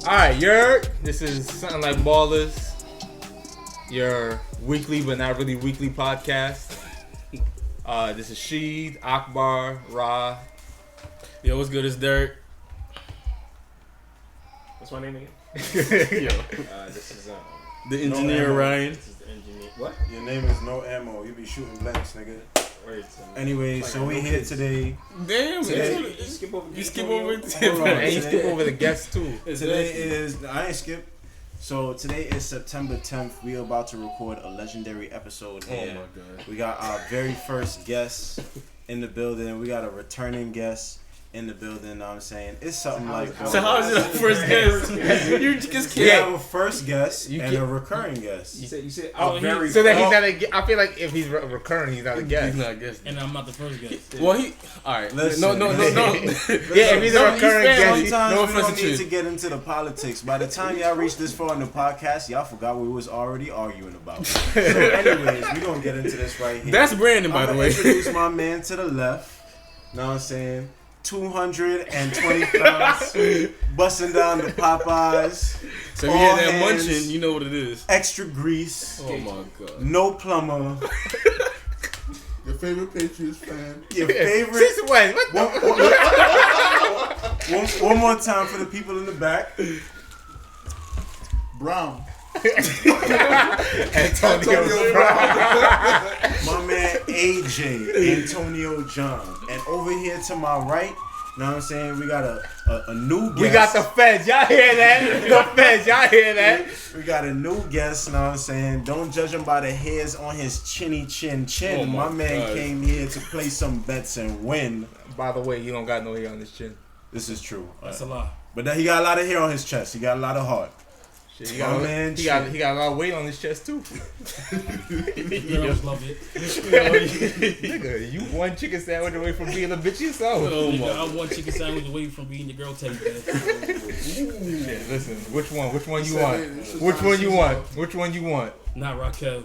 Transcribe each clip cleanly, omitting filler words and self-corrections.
Alright, this is something like Ballers, your weekly but not really weekly podcast. This is Sheed, Akbar, Ra. Yo, what's good? It's Derek. What's my name again? Yo, This is the engineer Ryan. This is the engineer. What? Your name is No Ammo. You be shooting blanks, nigga. Wait, Anyway, so we here today. Damn, Today- You skip over. you skip over it. Hold on. And you skip over the guests too. Today is I ain't skip. So today is September 10th. We are about to record a legendary episode Oh here. my god. We got our very first guest in the building. We got a returning guest in the building. Know what I'm saying? It's something like So how is it our first guest? You just we can't. have a first guest You and get- a recurring guest. You said Oh, very. So that he's not a. I feel like if he's recurring, he's not a He's guest. not a guest. And I'm not the first guest. Well, he. All right. Listen. No. Yeah, if he's a No, recurring he's guest, Sometimes no we offense don't to need you. to get into the politics. By the time y'all reach this far in the podcast, y'all forgot what we was already arguing about. So anyways, we're going to get into this right here. That's Brandon, by I'm the going way. to introduce my man to the left. Know what I'm saying? 220 pounds, busting down the Popeyes, So if you all hear that hands, munching, you know what it is. extra grease, Oh my god. no plumber, Your favorite Patriots fan. your favorite. Since when? What the? One more time for the people in the back. Brown. Antonio Brown. My man AJ, Antonio John. And over here to my right, know what I'm saying? We got a new guest. We got the feds. Y'all hear that? The feds. Y'all hear that? We got a new guest, know what I'm saying? Don't judge him by the hairs on his chinny chin. Oh my my man God. came here to play some bets and win. By the way, you don't got no hair on this chin. This is true. That's a lie. But then he got a lot of hair on his chest. He got a lot of heart. Shit, he Oh, got, man, he got a lot of weight on his chest too. Girls love it. Nigga, you one chicken sandwich away from being a bitch yourself. Oh Nigga, my. I'm one chicken sandwich away from being the girl teddy bear. Shit, listen, which one? Which one you Said want? it, you should Which find one you Caesar. want? Which one you want? Not Raquel.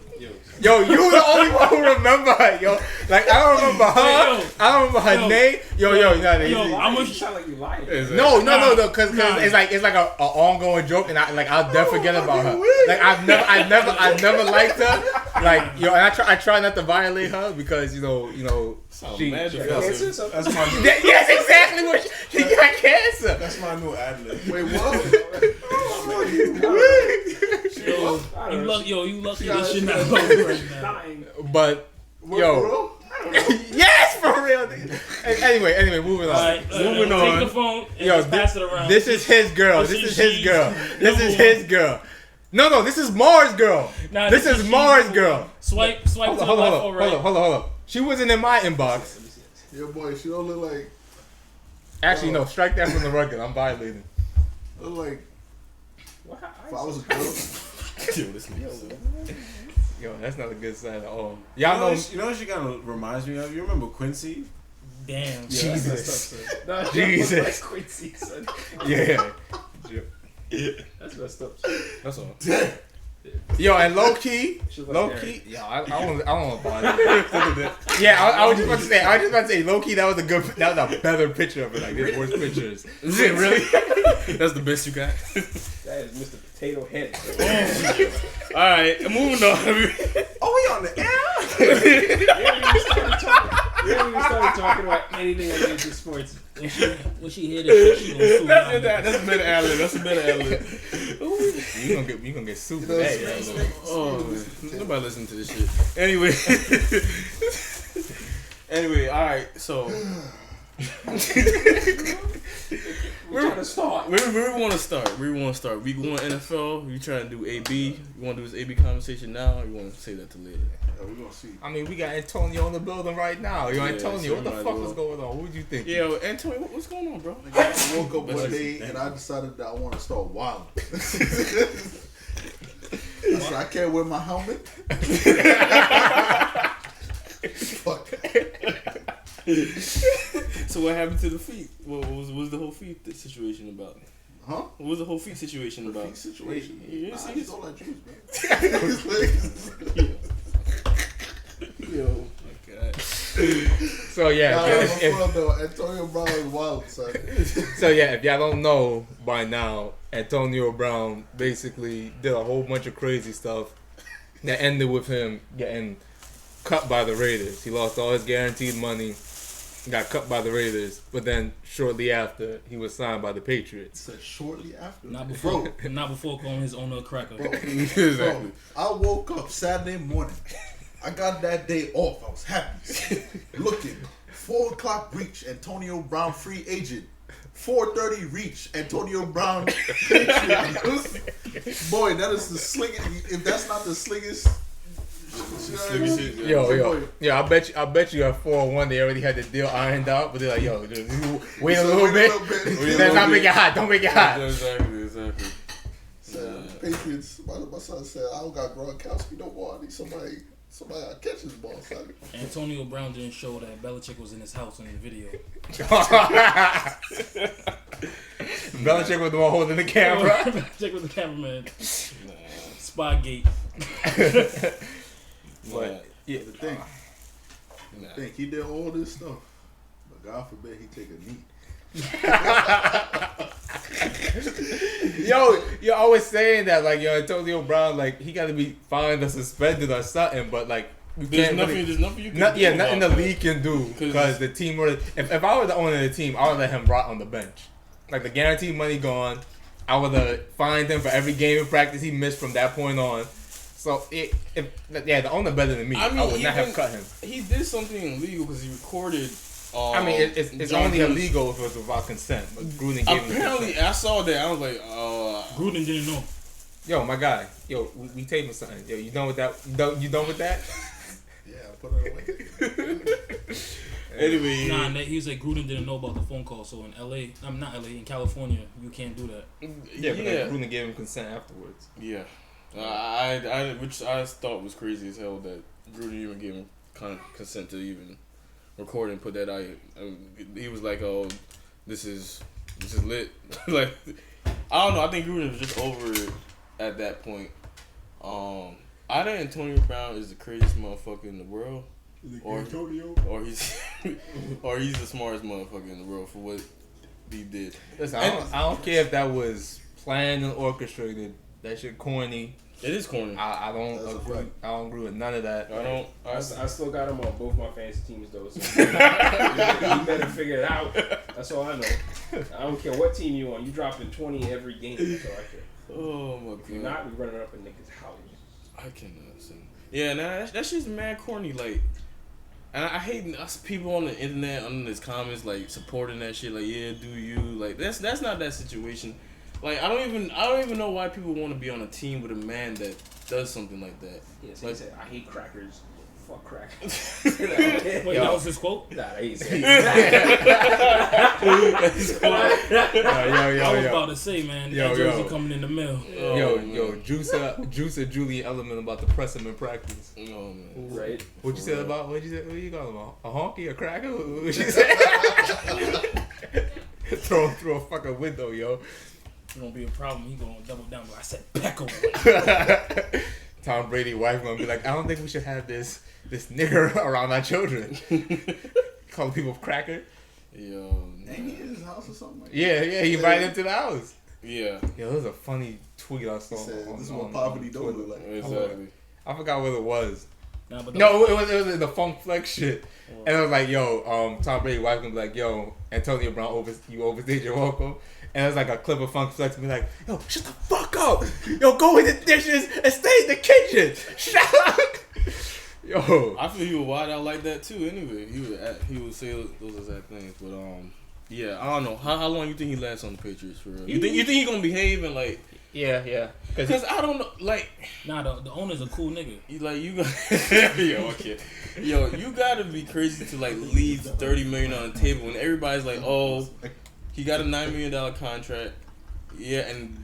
Yo, you the only one who remember her, yo. Like I don't remember her. Yo. I don't remember her Yo. name. Yo, Yo, nah, yo, I'm I'm gonna a- sound like you lying. No, Nah. cause Nah. it's like a ongoing joke, and I'll never forget about her. Like I've never liked her. Like yo, and I try not to violate her because you know Sounds she. mad she- defensive. That's my new, Yes, exactly what she got cancer. that's my new ad-lib. Wait, what? Yo, I you don't lucky. Yo, you lucky Yeah, this shit not yeah. over right now. Lying. But What, yo, bro? yes, for real. Anyway, moving on. All right, Moving take on. the phone and Yo, just pass it around. This is his girl. This This is is his she. girl. This is Number his girl. No, this is Mars' girl. Nah, This is she. Mars' girl. Swipe Hold to on, the hold left on, or hold right. on. She wasn't in my inbox. Your boy, she don't look like, Actually, no. Strike that from the record. I'm violating. look like What? if I was a girl. Yo, this nigga. Yo, that's not a good sign at all. You Y'all know, know. you know what she kind of reminds me of? You remember Quincy? Damn. Jesus. No, Jesus. Like Quincy, son. Yeah. That's messed up. That's all. Yo, and low key, She was low like key. Yo, I don't want to bother. Yeah, I was just about to say, low key. That was a better picture of it. Like there's worse pictures. Is it really? That's the best you got. That is Mr. Potato Head. All right, moving on. Oh, we on the air? We haven't even started talking about anything related to sports. When she hear this shit, she gonna sue That's me. that's a better ad-lib. That's a better ad-lib. You gonna get sued for that. Yeah, Oh, nobody listen to this shit. Anyway, all right. So We're trying to start. where we want to start? We going NFL. We trying to do AB. You want to do this AB conversation now, or you want to say that to later? Yeah, we gonna see. I mean, we got Antonio in the building right now. Yo, Yeah, Antonio, what the so fuck might is as going on? What would you think? Yeah, Antonio, what's going on, bro? I woke up That's one just- day and I decided that I want to start wilding. I said I can't wear my helmet. Fuck. So what happened to the feet? What was the whole feet situation about? Huh? What was the whole feet situation about? Feet situation. You Nah, see I this? just don't like Jews, man. Yo, my God. So yeah, Nah, if- I'm a though. Antonio Brown is wild, son. so yeah, if y'all don't know by now, Antonio Brown basically did a whole bunch of crazy stuff that ended with him getting cut by the Raiders. He lost all his guaranteed money, got cut by the Raiders, but then shortly after, he was signed by the Patriots. Said shortly after. Not before calling his owner a cracker. Exactly. I woke up Saturday morning. I got that day off. I was happy. Looking. 4 o'clock reach. Antonio Brown free agent. 4:30 reach. Antonio Brown Patriots. Boy, that is the slickest. If that's not the slickest. Slickest shit, yeah. Yo, I bet you at 401 they already had the deal ironed out, but they're like, yo, just wait a little bit. Let's not make it hot. Don't make it hot. Exactly. Patriots. My son said, I don't got Gronkowski no more. I need somebody to catch his ball, son. Antonio Brown didn't show that Belichick was in his house in the video. Belichick was the one holding the camera. Belichick was the cameraman. Spygate. But yeah, The thing. Think he did all this stuff, but God forbid he take a knee. you're always saying that, like, yo, Antonio Brown, like, he got to be fined or suspended or something, but like, we There's can't nothing. really, There's nothing you can do. nothing the about league can do Because- because the team would. If I were the owner of the team, I would let him rot on the bench. Like, the guaranteed money gone, I would have fined him for every game of practice he missed from that point on. So the owner better than me. I would not have cut him. He did something illegal because he recorded. I mean, it's John only Gruden. illegal if it was without consent. But Gruden gave him Apparently, consent. I saw that. I was like, Gruden didn't know. Yo, my guy. Yo, we taping something. Yo, you done with that? You done with that? Yeah, put it away. anyway. Nah, he was like Gruden didn't know about the phone call. So in LA, I'm not LA, in California, you can't do that. Yeah, but like, Gruden gave him consent afterwards. Yeah. Which I thought was crazy as hell that Gruden even gave him consent to even record and put that out. He was like, "Oh, this is lit." Like, I don't know. I think Gruden was just over it at that point. I think Antonio Brown is the craziest motherfucker in the world, or he's the smartest motherfucker in the world for what he did. Listen, I don't care if that was planned and orchestrated. That shit corny. It is corny. I don't That's a agree. fact. I don't agree with none of that. I still got him on both my fantasy teams though. So you better figure it out. That's all I know. I don't care what team you on. You dropping 20 every game. So I care. Oh my If you're god. not, we running up a nigga's house. I cannot understand. Yeah, nah, that shit's mad corny. Like, and I hate us people on the internet under his comments like supporting that shit. Like, yeah, do you like that's not that situation. Like, I don't even know why people want to be on a team with a man that does something like that. Yeah, so Like- he said, I hate crackers. Fuck crackers. Wait, that was his quote? Nah, he said I was about to say, man, that jersey coming in the mail. Juicer Julian Edelman about to press him in practice. Oh man. right. What you said about? What you call him? A honky, a cracker? What you said? Throw him through a fucking window, yo. It's gonna be a problem. He gonna double down. But I said peck over. Tom Brady wife gonna be like, I don't think we should have this nigger around our children. Calling people cracker. Yo. Ain't he in his house or something like that? Yeah, he invited him to the house. Yeah. Yo, it was a funny tweet I saw. He said, on- this is on- what poverty on don't Twitter. look like. Exactly. I forgot what it was. Nah, but No, it was the Funk Flex shit. And it was like, yo, Tom Brady wife gonna be like, yo, Antonio Brown, you overstayed your welcome. And it was like a clip of Funk Flex be like, yo, shut the fuck up. Yo, go with the dishes and stay in the kitchen. Shut up. Yo. I feel he would wide out like that too. Anyway, he would say those exact things. But yeah, I don't know how long you think he lasts on the Patriots for real. You think he gonna behave and like? Yeah. Because I don't know, like. nah, the owner's a cool nigga. You you gotta be crazy to like leave $30 million on the table when everybody's like, oh, he got a $9 million contract, yeah, and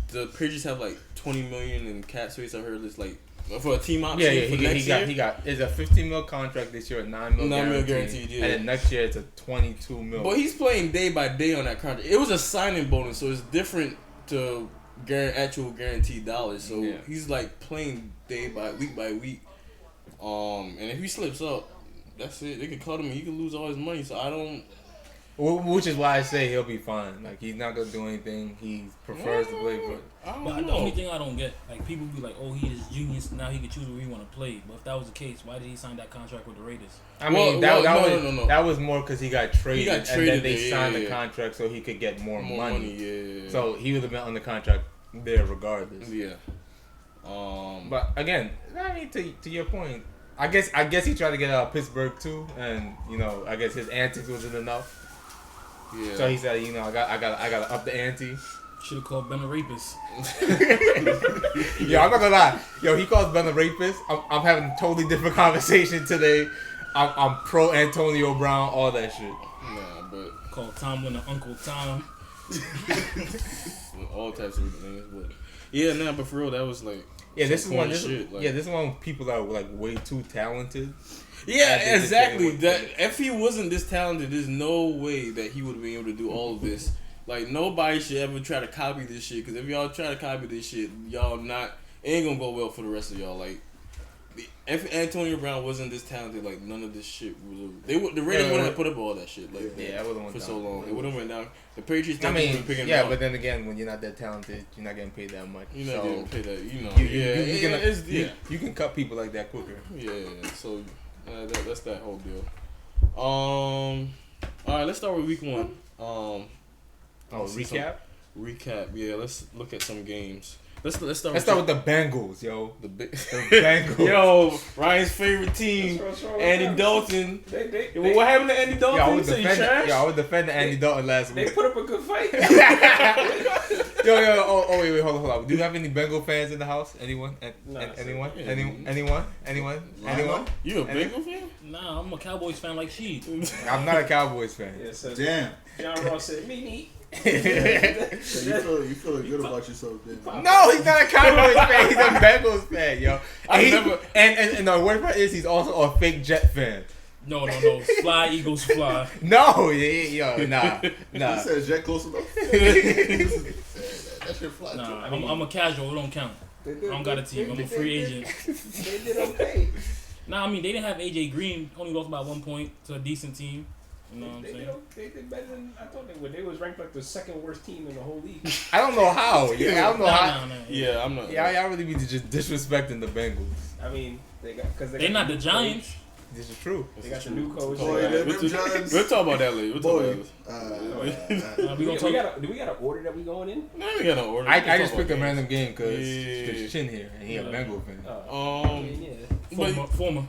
the Patriots have like $20 million in cap space. I heard it's like for a team option. Yeah, for next year. he got it's a $15 million contract this year, a $9 million guaranteed, yeah. and then next year it's a $22 million. But he's playing day by day on that contract. It was a signing bonus, so it's different to actual guaranteed dollars. So he's like playing week by week. And if he slips up, that's it. They could cut him and he could lose all his money. So I don't. Which is why I say he'll be fine. Like, he's not gonna do anything. He prefers to play for. But the only thing I don't get, like, people be like, "Oh, he is genius. Now he can choose where he want to play." But if that was the case, why did he sign that contract with the Raiders? I mean, no. that was more because he got traded, and then they signed the yeah. contract so he could get more money. Yeah. So he would have been on the contract there regardless. Yeah. But again, I mean, to your point, I guess he tried to get out of Pittsburgh too, and I guess his antics wasn't enough. Yeah. So he said, I gotta up the ante. Should have called Ben a rapist. Yo, I'm not gonna lie. Yo, he calls Ben a rapist. I'm having a totally different conversation today. I'm pro Antonio Brown, all that shit. Nah, but Called Tomlin an Uncle Tom. all types of things. But yeah, but for real, that was like This is one. This is one people that are like way too talented. Yeah, exactly. That if he wasn't this talented, there's no way that he would have been able to do all of this. Like, nobody should ever try to copy this shit. Because if y'all try to copy this shit, it ain't gonna go well for the rest of y'all. Like, if Antonio Brown wasn't this talented, like, none of this shit would. The Raiders wouldn't have put up all that shit. Like, I would have went for down. so long. It would have went down. The Patriots. I mean, picking yeah, him up. but then again, when you're not that talented, you're not getting paid that much. You're not getting paid that. You can cut people like that quicker. Yeah. So that's that whole deal. All right, let's start with week 1. Recap. Recap. Yeah, let's look at some games. Let's start. Let's start with the Bengals, yo. The Bengals. Yo, Ryan's favorite team, Andy Dalton. What happened to Andy Dalton? I was defending Andy Dalton last They week. put up a good fight. Wait, hold on. Do you have any Bengal fans in the house? Anyone? Anyone? Yeah. Anyone? You a Bengal fan? Nah, I'm a Cowboys fan like she. I'm not a Cowboys fan. Yeah, so Damn. John Ross said, me. So you feeling good about yourself then? No, he's not a Cowboys fan. He's a Bengals fan, yo. And the worst part is he's also a fake Jet fan. No. Fly, Eagles, fly. No, nah. You said Jet close enough. That's your fly. Nah, I'm a casual. It don't count. I don't got a team. I'm a free agent. They did okay. Nah, I mean, they didn't have AJ Green. Only lost by 1 point to a decent team. You know what I'm They saying? did better than I thought they would. They was ranked like the second worst team in the whole league. I don't know how. Yeah, I don't know how. Nah. Yeah, I'm not. Yeah, y'all really be just disrespecting the Bengals. I mean, They're not the Giants. This is true. They got the new coach. Boy, them Giants. We'll talk about that later. Boy. We gonna talk. Do we got an order that we going in? No, we got no order. I We'll talk just about picked a games. random game because Yeah. Chin here and he a Bengal fan. Former.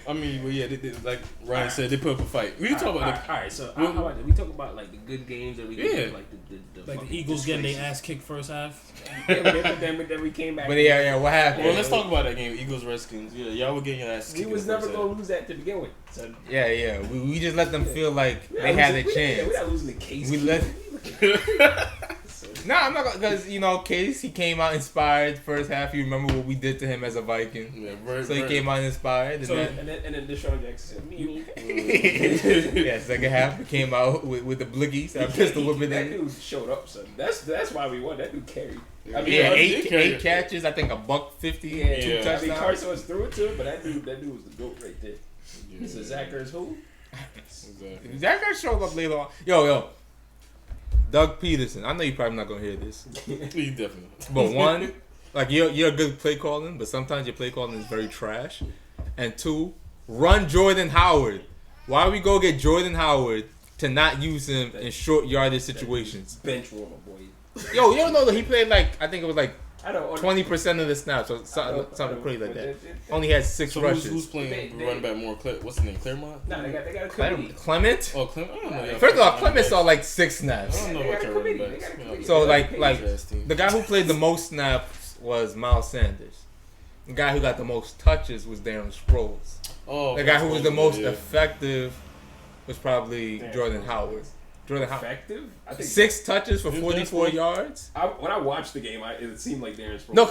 I mean, but yeah, they, like Ryan said, they put up a fight. We can talk about all right. So how about that? We talk about like the good games that we get, like the Eagles getting their ass kicked first half. Then we came back. But yeah, what happened? Well, let's talk about that game, Eagles Redskins. Yeah, y'all were getting your ass We kicked. was never gonna lose that to begin with. So, Yeah. We just let them feel like they had a chance. We're not losing the case. We let. I'm not because Case he came out inspired first half. You remember what we did to him as a Viking? Yeah, So he came out inspired, and then Deshaun Jackson said, "Me." Yeah, second half he came out with the blickies, that pistol whipping. That dude showed up, son. That's why we won. That dude carried. I mean, Yeah, eight catches. I think $150. Yeah. Two I mean, touchdowns. Carson was through it to him, but that dude was the goat right there. He said, "Zachary who?" Exactly. That guy showed up later on. Yo. Doug Peterson. I know you're probably not gonna hear this, You definitely. but one, like you're a good play calling, but sometimes your play calling is very trash. And two, run Jordan Howard. Why we go get Jordan Howard to not use him in short yardage situations? Bench warmer, boy. Yo, you don't know that he played I think it was I don't 20% of the snaps, or something crazy like that. Only had 6 So rushes. who's playing running back more? What's his name? Claremont? Nah, they got a committee. Clement? Oh, Clement. I don't know. First of all, Clement saw 6 I snaps. don't know They about got a your running committee. backs. They got a committee. So Like the guy who played the most snaps was Miles Sanders. The guy who got the most touches was Darren Sproles. The guy who was the most effective was probably Jordan Howard. Effective? I think 6 touches for 44 yards. when I watched the game, it seemed like Darren Sproles. No,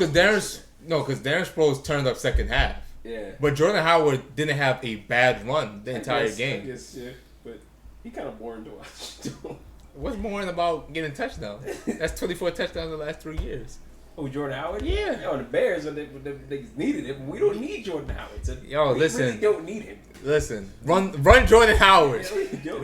because Darren Sproles turned up second half. Yeah. But Jordan Howard didn't have a bad run the entire game. Yes, yeah. But he kind of boring to watch. What's boring about getting touchdowns? That's 24 touchdowns in the last 3 years. Oh, Jordan Howard? Yeah. Yo, the Bears, they niggas needed him. We don't need Jordan Howard. So Yo, we listen. really don't need him. Listen, run Jordan Howard.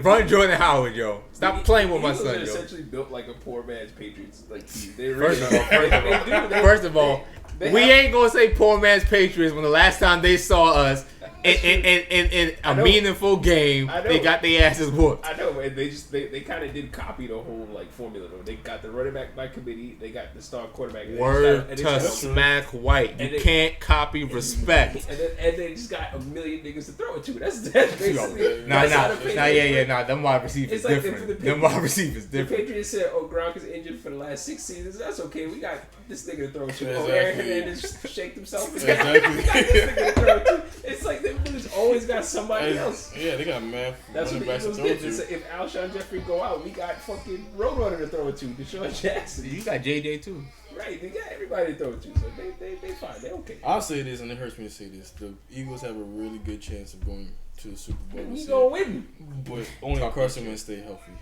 Run Jordan Howard, yo. Stop playing with my son, yo. Essentially built like a poor man's Patriots like team. They First really First of all, we ain't gonna say poor man's Patriots when the last time they saw us in a meaningful game, they got their asses whooped. I know, and they kind of did copy the whole like formula though. They got the running back by committee, they got the star quarterback. Word to Smack White, you can't copy respect. And they just got a million niggas to throw it to. That's basically. Nah. Them wide receivers Like different. Them wide receivers the different. Patriots said, "Oh, Gronk is injured for the last 6 seasons. That's okay. We got this nigga to throw to. Exactly. Oh, Aaron Hernandez shaked himself. Exactly. We got this nigga to throw to. It's like they just always got somebody else. Yeah, they got man. That's what the backs to Eagles throw did. to. It's like if Alshon Jeffrey go out, we got fucking Roadrunner to throw it to. Deshaun Jackson. You got JJ too. Right, they got everybody to throw it to. So they fine. They okay. I'll say this, and it hurts me to say this: the Eagles have a really good chance of going to the Super Bowl. We gonna win. But only if Carson Wentz stay healthy.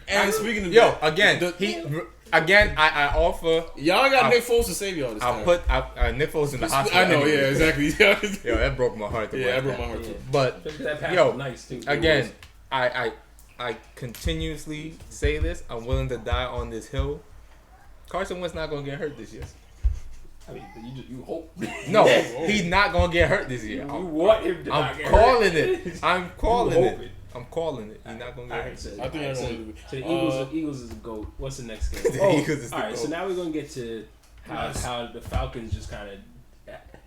And speaking of I offer. Y'all got Nick Foles to save y'all this time. I put Nick Foles in the hospital. I know, yeah, exactly. Yo, that broke my heart. That broke my heart too. But That pass yo, was nice too. again, I continuously say this. I'm willing to die on this hill. Carson Wentz not gonna get hurt this year. I mean, you hope. No, he's not gonna get hurt this year. You want him to not get hurt. I'm calling You it. hope it. I'm calling it. He's not gonna get Alright, hurt. so, I think so the Eagles is the GOAT. What's the next game? The Eagles is the alright, GOAT. so now we're gonna get to how the Falcons just kind of.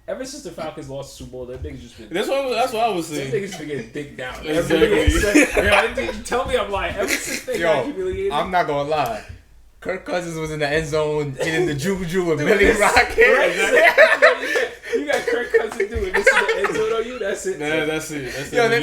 Ever since the Falcons lost the Super Bowl, that niggas just been. That's what I was Them saying. niggas been getting digged down. Exactly. Tell me I'm lying. Ever since they got humiliated. I'm not gonna lie. Kirk Cousins was in the end zone hitting the juju with Millie Rocket. You got Kirk Cousins doing this in the end zone on you. That's it. Nah, that's it. Yo, that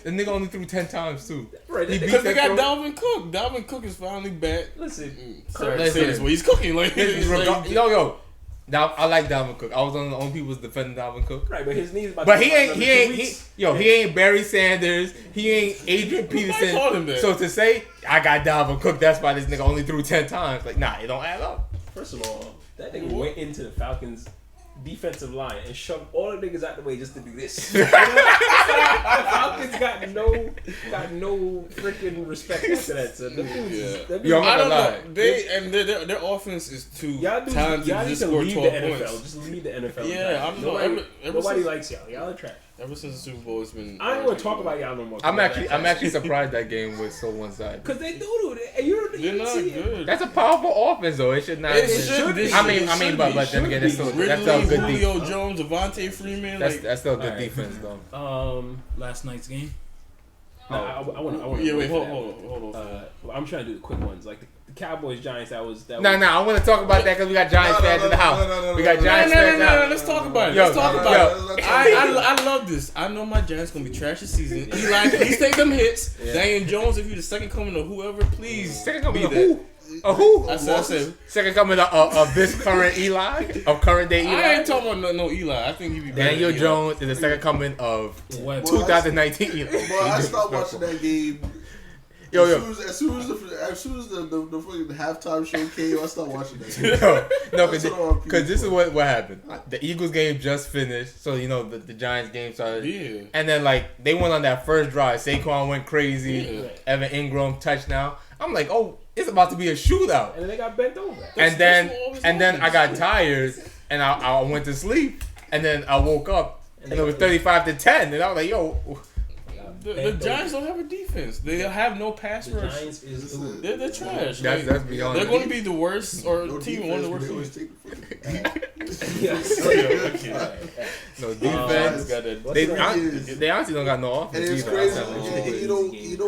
nigga only threw 10 times too. Right. Because they got Dalvin Cook. Dalvin Cook is finally back. Listen, Sorry, say this way. He's cooking like Yo. Now I like Dalvin Cook. I was one of the only people defending Dalvin Cook. right, but his knees. But he ain't Barry Sanders. He ain't Adrian Peterson. call him that. So to say I got Dalvin Cook, that's why this nigga only threw 10 times. Like, nah, it don't add up. First of all, that nigga went into the Falcons' defensive line and shoved all the niggas out the way just to do this. The Falcons got no freaking respect after that. So Yo, I'm I not don't gonna know. Their offense is too talented y'all to need just to score leave 12 the NFL. points. Just leave the NFL. Yeah, I'm nobody since, likes y'all. Y'all are trash. Ever since the Super Bowl, it's been. I don't want to talk about y'all no more. I'm actually surprised that game was so one-sided. Because they do it. They're not good. That's a powerful offense though. It should not. It should be. I mean, but then again, that's still a good Julio defense. Jones, Devontae Freeman. That's still a good defense though. Last night's game. I want. Yeah, wait, hold on. I'm trying to do the quick ones, like the Cowboys Giants. That was. No, I want to talk about that because we got Giants fans in the house. We got Giants fans No, let's talk about it. Let's talk about it. I I love this. I know my Giants gonna be trash this season. Eli, please take them hits. Daniel Jones, if you're the second coming of whoever, please. Second coming be of who? A who? I said. Second coming of this current Eli, of current day Eli. I ain't talking about no Eli. I think he'd be better. Daniel than Eli. Jones is the second coming of What? 2019 Eli. But I stopped watching that game. Yo. As soon as the fucking halftime show came, I stopped watching that game. No, because this is what happened. The Eagles game just finished, so you know the Giants game started. Yeah. And then like they went on that first drive. Saquon went crazy. Yeah. Evan Ingram touchdown. I'm like, oh, it's about to be a shootout. And then they got bent over. And then I got tired and I went to sleep. And then I woke up and it was 35-10. And I was like, yo. The Giants don't have a defense. They have no pass The rush. Giants is They're trash. That's beyond. They're going to be the worst or No team one of the defense, worst but they teams. always take the No defense. They honestly don't got no offense. And it's either. crazy. Outside You don't get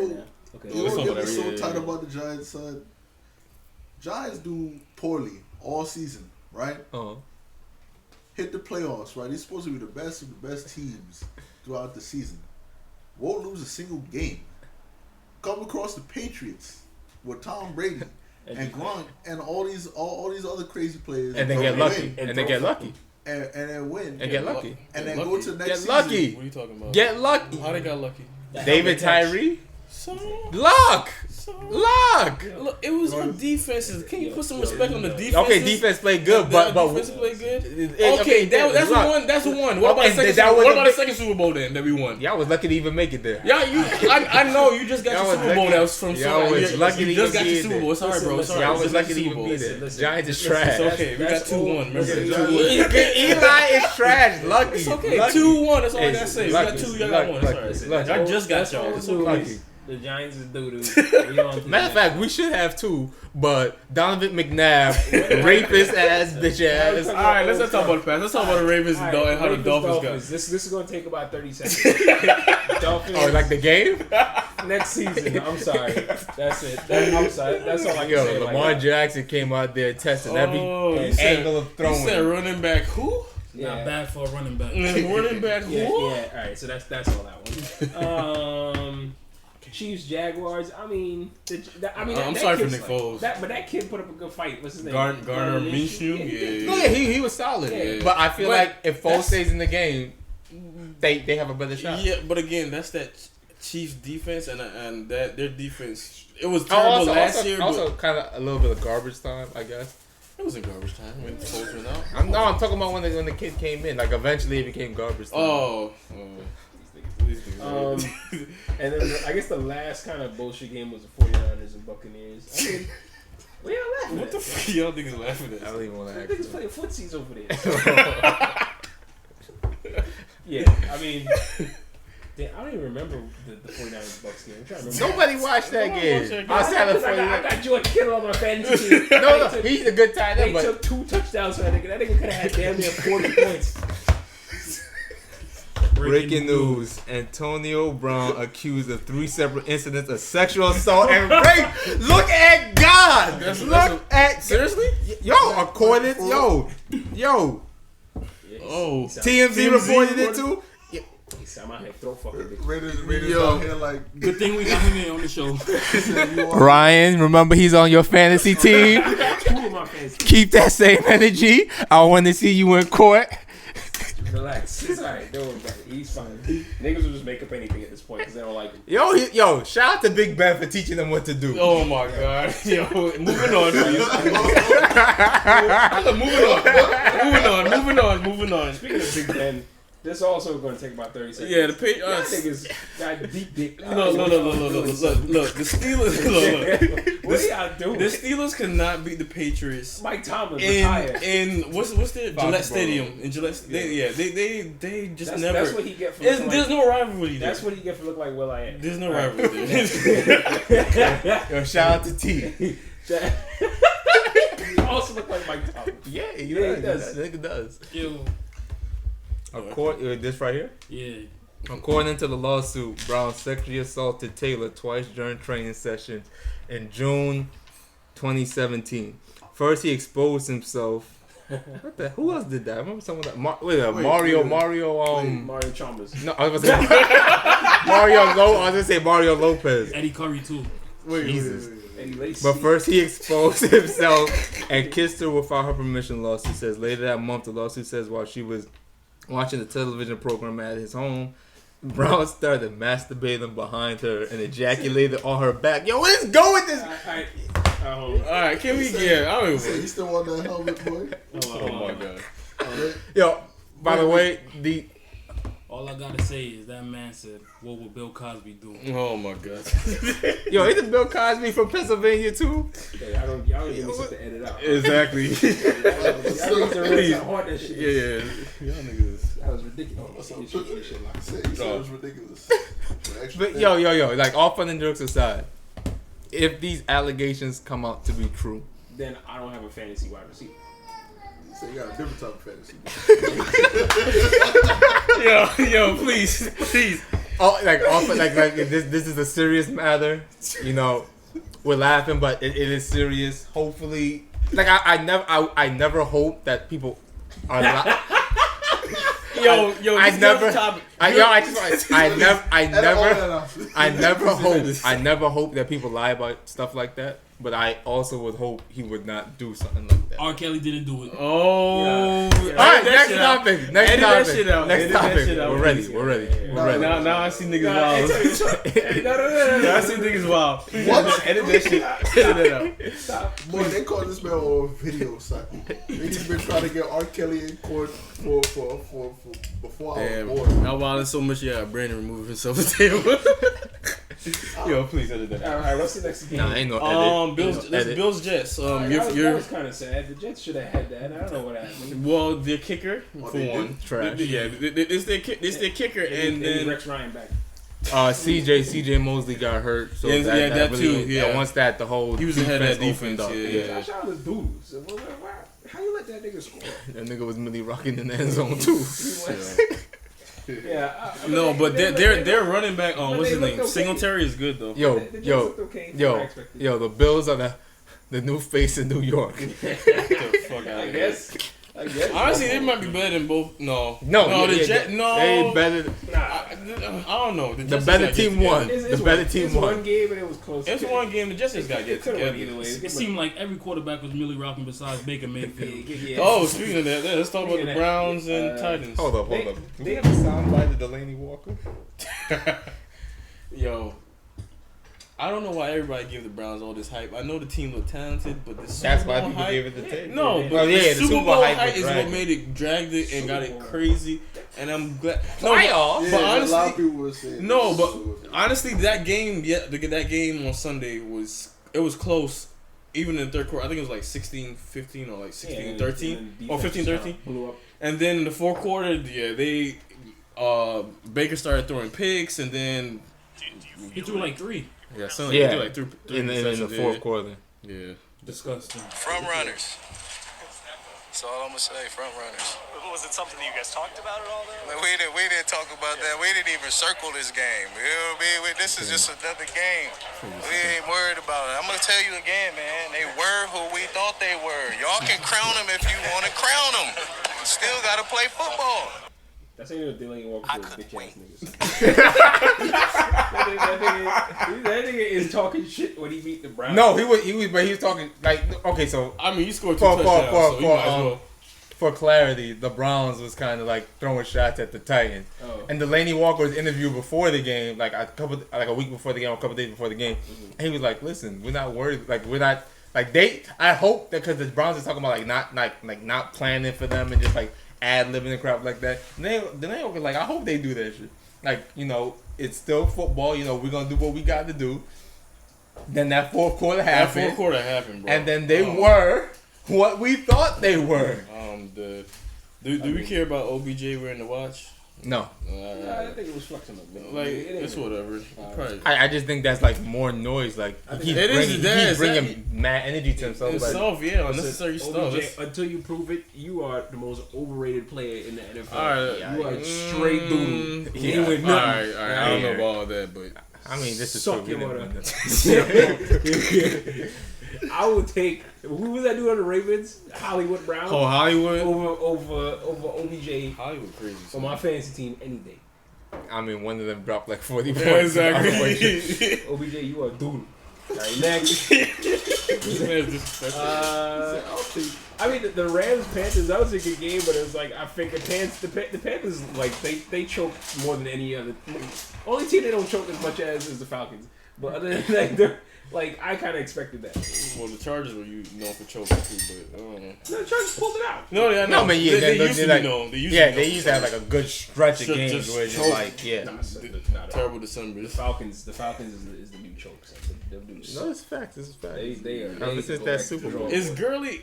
me Yeah. so tight about the Giants, son. Giants do poorly all season, right? Uh-huh. Hit the playoffs, right? They're supposed to be the best of the best teams throughout the season. Won't lose a single game. Come across the Patriots with Tom Brady and Gronk and all these other crazy players, And they get lucky. And they get lucky. and then win And get lucky. and then go to the next Get season. lucky. What are you talking about? Get lucky. How they got lucky? David Tyree. So Luck. Luck. Look, it was on defenses. Can you put some respect on the defense? Okay, defense played good, but defense played good. Okay, Okay, that's Luck. one. That's one. What about And the second? that was What a about the big- second Super Bowl then that we won? Y'all was lucky to even make it there. Yeah, I know you just got Y'all your was Super Bowl. lucky- That was from y'all was you lucky to just got even your be Super Bowl. Sorry, bro. Listen, Sorry, Y'all just was got lucky to your even Super be Bowl. there. Listen, Giants is It's trash. okay. We got That's 2-1. all- listen, Remember, Eli is trash. Lucky. it's okay. Lucky. 2-1. That's all I It's gotta say. We lucky. got 2. Y'all Lucky. got 1. Lucky. Sorry. Lucky. I just got That's y'all. all It's news. okay. The Giants is doo-doo. We on to the Matter of next. fact, we should have 2, but Donovan McNabb, rapist ass, bitch ass. All right, let's not talk about the past. Let's talk about the Ravens and All right, how the Ravens, Dolphins got. This is going to take about 30 seconds. Dolphins. Oh, like the game? Next season. I'm sorry. That's it. I'm sorry. That's all I can Yo, say. Lamar Jackson came out there testing every you said- angle of You said throwing. running back who? Not bad for a running back. Running back who? Yeah. All right. So that's all that one. Chiefs, Jaguars. I mean, I'm that sorry for kid's Nick Foles. But that kid put up a good fight. What's his name? Gardner Minshew. Yeah, he was solid. Yeah. But I feel But like if Foles that's- stays in the game, they have a better shot. Yeah, but again, that's that Chiefs defense and that their defense. It was terrible last year, Also, but kind of a little bit of garbage time, I guess. it was in garbage time when Foles went out. I'm talking about when the kid came in. Like eventually it became garbage time. Oh. These niggas. And then I guess the last kind of bullshit game was the 49ers and Buccaneers. I mean, what y'all laughing What at? the fuck y'all niggas laughing I at? don't even want to Niggas ask. playing footsies over there. Yeah, I mean, I don't even remember the 49ers Bucks game. I'm trying to remember. Nobody watched that game. Outside of I got George Kittle on my fantasy team. No, he's a good tight They end, but took 2 touchdowns for that nigga. That nigga could have had damn near 40 points. breaking news: Antonio Brown accused of 3 separate incidents of sexual assault and rape. Look at God. Seriously? Yo, according yo. Oh. TMZ reported it too. He said, I'm out here throw fucking bitch. Raiders Yo. out here like Good thing we got him in on the show. Ryan, remember he's on your fantasy team. 2 of my fans. Keep that same energy. I want to see you in court. Relax. It's alright. Don't worry about it. He's fine. Niggas will just make up anything at this point because they don't like him. Yo, shout out to Big Ben for teaching them what to do. Oh my god. Yo, moving on, please. Moving on. Speaking of Big Ben, this also going to take about 30 seconds. Yeah, the Y'all Patriots. niggas got deep dick. Look. The Steelers. Look. What are y'all doing? The Steelers cannot beat the Patriots Mike Tomlin retired. in what's the Gillette Foxborough. Stadium in Gillette. They just That's, never. that's what he get for looking There's like, no rivalry there. that's what he get for looking like Will I Am. There's no rivalry there. Yo, shout out to T. He also look like Mike Tomlin. Yeah, he Yeah, he does. does. That nigga does. Yo, This right here. yeah. According to the lawsuit, Brown sexually assaulted Taylor twice during training sessions in June 2017. First, he exposed himself. Who else did that? I remember someone that Mario. Mario Chalmers. No, I was gonna say I was gonna say Mario Lopez. Eddie Curry too. Jesus. Eddie Lacy. But first, he exposed himself and kissed her without her permission. Lawsuit says later that month. The lawsuit says while she was watching the television program at his home, Brown started masturbating behind her and ejaculated on her back. Yo, what is going with this? Alright, can we get? I don't Say even. he still want that helmet, boy. Oh my god. Yo, by the way, All I gotta say is that man said, "What would Bill Cosby do?" Oh my god. isn't Bill Cosby from Pennsylvania too? Y'all don't give me something to edit out. Exactly. Y'all need to really hard that shit. Yeah. Y'all niggas. That was ridiculous. That's You should like- Say it was ridiculous. But yo, like all fun and jokes aside, if these allegations come out to be true, Then I don't have a fantasy wide receiver. Say you got a different type of fantasy. Yo, please. this is a serious matter. You know, we're laughing, but it is serious. Hopefully, like I never hope that people are. I never hope that people lie about stuff like that. but I also would hope he would not do something like that. R. Kelly didn't do it. Oh. Yeah. All right, next topic. Next Edit that topic. shit out. Next Edit that topic. shit out, We're ready. please. We're ready. Yeah. We're ready. Now I see niggas No, wild. I see niggas wild. What? Edit that shit. Edit that out. Stop. Boy, they call this man on video, son. Niggas been trying to get R. Kelly in court for before I Damn. was born. I wilded so much, yeah, Brandon removed himself from the table. Yo, please edit that out. All right, what's the next game? Nah, ain't no edit. Bills, Ain't no edit. Bills Jets. that was kind of sad. The Jets should have had that. I don't know what happened. Well, their kicker for they one. Trash. Yeah, it's their kicker, and They need then Rex Ryan back. CJ Mosley got hurt, so Yeah, that that really, too, yeah. And once that, the whole He was ahead of that opened defense, up. yeah. Josh Allen is dude. So how you let that nigga score? That nigga was really rocking in the end zone too. Yeah. no, but their running back. But What's they his name? looked okay. Singletary is good though. The Jets looked okay for what I expected. The Bills are the new face in New York. Get the fuck out I of here. guess. Honestly, they might be better than both. No, No, the yeah, Jet. they No, better. Nah. I don't know. The Jets better just gotta team get won. together. The better team It's won. one game and it was close. It's one game. The Jets just got to get Could've won together. either way. It seemed like every quarterback was Millie rocking besides Baker Mayfield. Yeah. Oh, speaking of that, let's talk about the Browns and Titans. Hold up. They- Do we have a soundbite of Delaney Walker? Yo, I don't know why everybody give the Browns all this hype. I know the team look talented, but this That's why people gave it the tape. No, but Well, yeah, the the Super Super Bowl hype hype was is what dragging. made it dragged it and got it Super Bowl. crazy. And I'm glad. Playoffs? But Yeah, a lot of honestly, people were saying no, this but was- honestly, that game, that game on Sunday was close. Even in the third quarter, I think it was like 16-15 or like 16-13 or 15-13. Blew up. And then in the fourth quarter, yeah, they Baker started throwing picks, and then He threw like 3. yeah, something Yeah. They threw like three In the interceptions, fourth yeah. quarter. Yeah. Disgusting. Front runners. That's all I'm gonna say. Front runners. Was it something you guys talked about at all, though? We didn't talk about that. We didn't even circle this game. You know what I mean? This is just another game. We ain't worried about it. I'm gonna tell you again, man. They were who we thought they were. Y'all can crown them if you want to crown them. Still gotta play football. That's ain't even Delaney Walker I for couldn't bitch ass wait. niggas. that nigga is talking shit when he beat the Browns. No, he was, but he was talking like okay. So I mean, you scored 2 For- touchdowns, for- so you might as for, well. for clarity, the Browns was kind of like throwing shots at the Titans. Oh. And Delaney Walker's interview before the game, like a week before the game, or a couple days before the game, he was like, "Listen, we're not worried. Like we're not like they. I hope that because the Browns are talking about like not planning for them and just like ad libbing and crap like that. And Delaney Walker like I hope they do that shit. Like it's still football. We're gonna do what we got to do. Then that fourth quarter That happened, fourth quarter happened, bro. and then they were what we thought they were. Do we care about OBJ wearing the watch? No. I think it was flexing up, man. Like It ain't it's really- whatever. Probably. I just think that's like more noise. Like he It is, keeps that is, bringing mad energy to himself. Like, Itself, yeah, Listen, unnecessary stuff. OBJ, It's- until you prove it, you are the most overrated player in the NFL. Alright, You are straight doodle. Yeah. You ain't with All nothing. right. I don't know about all that, but I mean, this is Suck true. your We mother. didn't- I would take who was that dude on the Ravens? Hollywood Brown Hollywood, over OBJ Hollywood crazy. on my fantasy team any day. I mean, one of them dropped like 40 points. Yeah, The other one just- exactly. OBJ, you are doodle. Alright, next. This man's disrespectful. I mean, the Rams Panthers. That was a good game, but it was like I think the Panthers like they choke more than any other. Only team they don't choke as much as is the Falcons. But other than that, they're like I kind of expected that. Well, the Chargers were known for choking too, but I don't know. No, the Chargers pulled it out. No, I know. No, but yeah, they they used to like, be known. They used yeah, to be they known used for to have like a good stretch of Just- games just where it's just choke. like, yeah. Nah, it's the not terrible the Decembers. Falcons. The Falcons is the new choke. Them dudes. No, it's facts. It's facts. They are. Ever since that Super Bowl. Is Gurley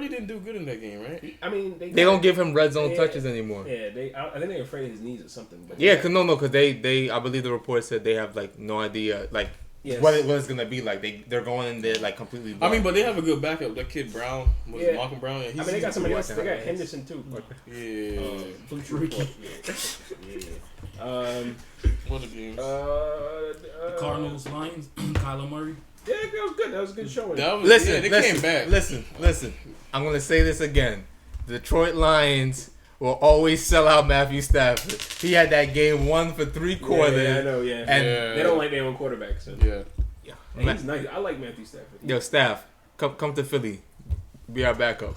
didn't do good in that game, right? I mean, They don't give him red zone Yeah. touches anymore. Yeah, I think they're afraid of his knees or something. But Yeah, because they I believe the report said they have like no idea like Yes. what it's gonna be like. They're going in there like completely. I blind. mean, but they have a good backup. That kid Brown, Yeah. Malcolm Brown. Yeah, I mean, they got somebody else. watching They got highlights. Henderson too. Yeah. Freaky. Yeah. What a game. Cardinals, Lions, Kyler Murray. Yeah, that was good. That was a good showing. That was Listen, yeah, they listen, came back. Listen. I'm gonna say this again. The Detroit Lions will always sell out Matthew Stafford. He had that game 1 for 3 quarters. Yeah, I know. Yeah, And Yeah. they don't like their own quarterback. So. Yeah. And he's nice. I like Matthew Stafford. Yo, staff, come to Philly. Be our backup.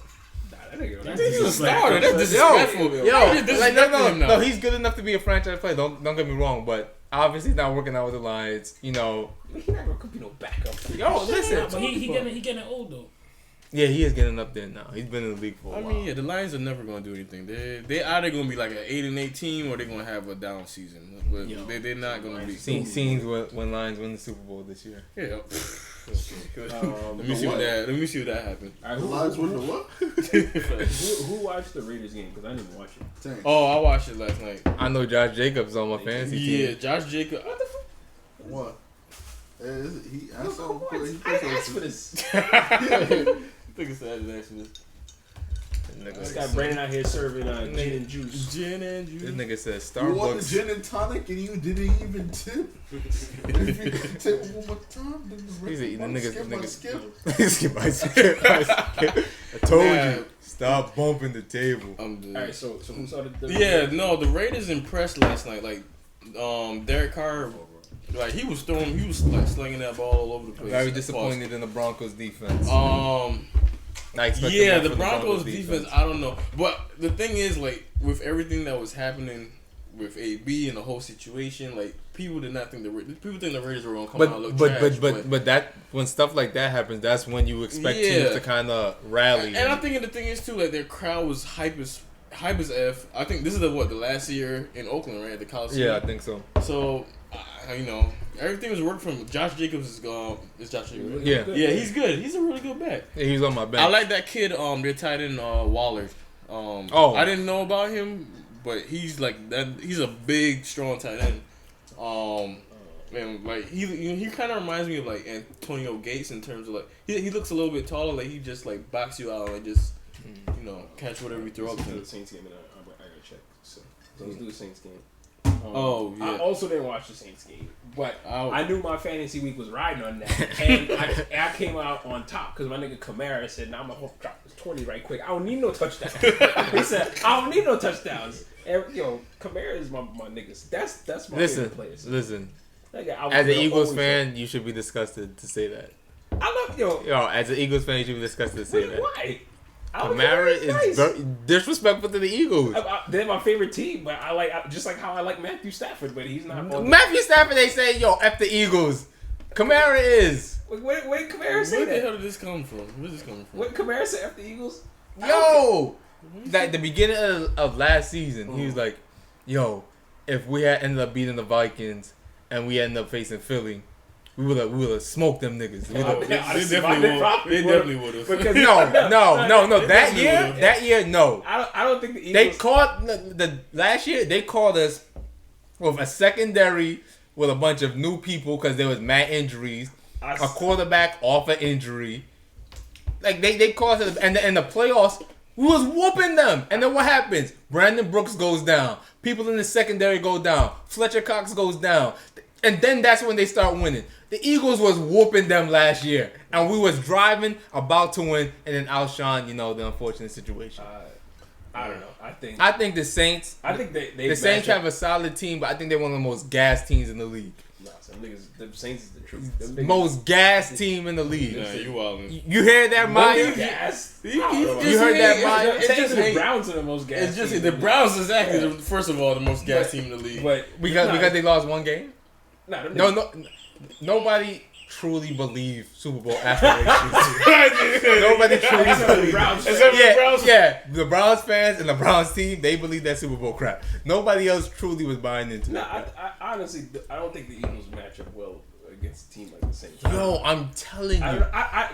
Nah, that nigga. He's a starter. That's disrespectful. No, he's good enough to be a franchise player. Don't get me wrong, but obviously not working out with the Lions. You know. He never could be no backup. Yo, listen. But he getting old though. Yeah, he is getting up there now. He's been in the league for a while. I mean, yeah, the Lions are never going to do anything. They either going to be like an 8-8 team or they're going to have a down season. But they're not going to be. Scenes when Lions win the Super Bowl this year. Yeah. Let me see what that happened. The Lions win the what? Who watched the Raiders game? Because I didn't watch it. Dang. Oh, I watched it last night. I know Josh Jacobs on my fantasy team. Yeah, Josh Jacobs. What the fuck? What? He asked I asked for this. I think it's actually. This guy Brandon out here serving gin and juice. Gin and juice. This nigga says You want the Starbucks. gin and tonic and you didn't even tip. If you could tip one more time, then the He's eating the niggas. skip. Skip. I told you. Stop bumping the table. Alright, so who saw the Yeah, no, the Raiders impressed last night. Like, Derek Carr, like he was like slinging that ball all over the place. Very disappointed in the Broncos defense. Yeah, the Broncos defense, I don't know. But the thing is, like, with everything that was happening with AB and the whole situation, like, people did not think the Raiders were going to come out and look trash. But that when stuff like that happens, that's when you expect teams to kind of rally. And I think the thing is, too, like, their crowd was hype as F. I think this is the last year in Oakland, right, at the Coliseum? Yeah, I think so. So, everything was working from Josh Jacobs is Josh Jacobs. Right? Yeah, he's good. He's a really good back. Yeah, he's on my bench. I like that kid. Their tight end Waller. I didn't know about him, but he's like that. He's a big, strong tight end. And like he kind of reminds me of like Antonio Gates in terms of like he looks a little bit taller. Like he just like box you out and just catch whatever you throw up to the him. Saints game, and I gotta check. So let's do the Saints game. Yeah. I also didn't watch the Saints game, but I knew my fantasy week was riding on that, and I came out on top because my nigga Kamara said, "Nah, I'm gonna drop this 20 right quick. I don't need no touchdowns." He said, "I don't need no touchdowns." And Kamara is my niggas. That's my favorite players. Listen. Like, as an Eagles fan, you should be disgusted to say that. I love as an Eagles fan, you should be disgusted to say that. Why? Kamara is very disrespectful to the Eagles. They're my favorite team, but I like just like how I like Matthew Stafford, but he's not. Matthew Stafford, they say, F the Eagles. Kamara is. Where did Kamara say that? Where the hell did this come from? Where's this coming from? What Kamara say F the Eagles? At the beginning of last season, he was like, if we had ended up beating the Vikings and we ended up facing Philly, we would have smoked them niggas. They definitely would have. Because no. That year, no. I don't think the Eagles. They called the last year. They called us with a secondary with a bunch of new people because there was mad injuries. A quarterback off an injury. Like they called us, and in the playoffs, we was whooping them. And then what happens? Brandon Brooks goes down. People in the secondary go down. Fletcher Cox goes down. And then that's when they start winning. The Eagles was whooping them last year. And we was driving, about to win, and then outshone, the unfortunate situation. I don't know. I think the Saints... I think they the Saints have a solid team, but I think they're one of the most gas teams in the league. Nah, the Saints is the truth. Most gas team in the league. Yeah, you wildin'. You hear that, Maya? Gas. You heard that, Maya? It's just the Browns are the most gas. It's just the Browns is actually first of all the most gas team in the league. But because they lost one game. No. Nobody truly believe Super Bowl aspirations. Nobody truly believes. The Browns fans and the Browns team, they believe that Super Bowl crap. Nobody else truly was buying into it. I honestly, I don't think the Eagles match up well against a team like the Saints. I'm telling you.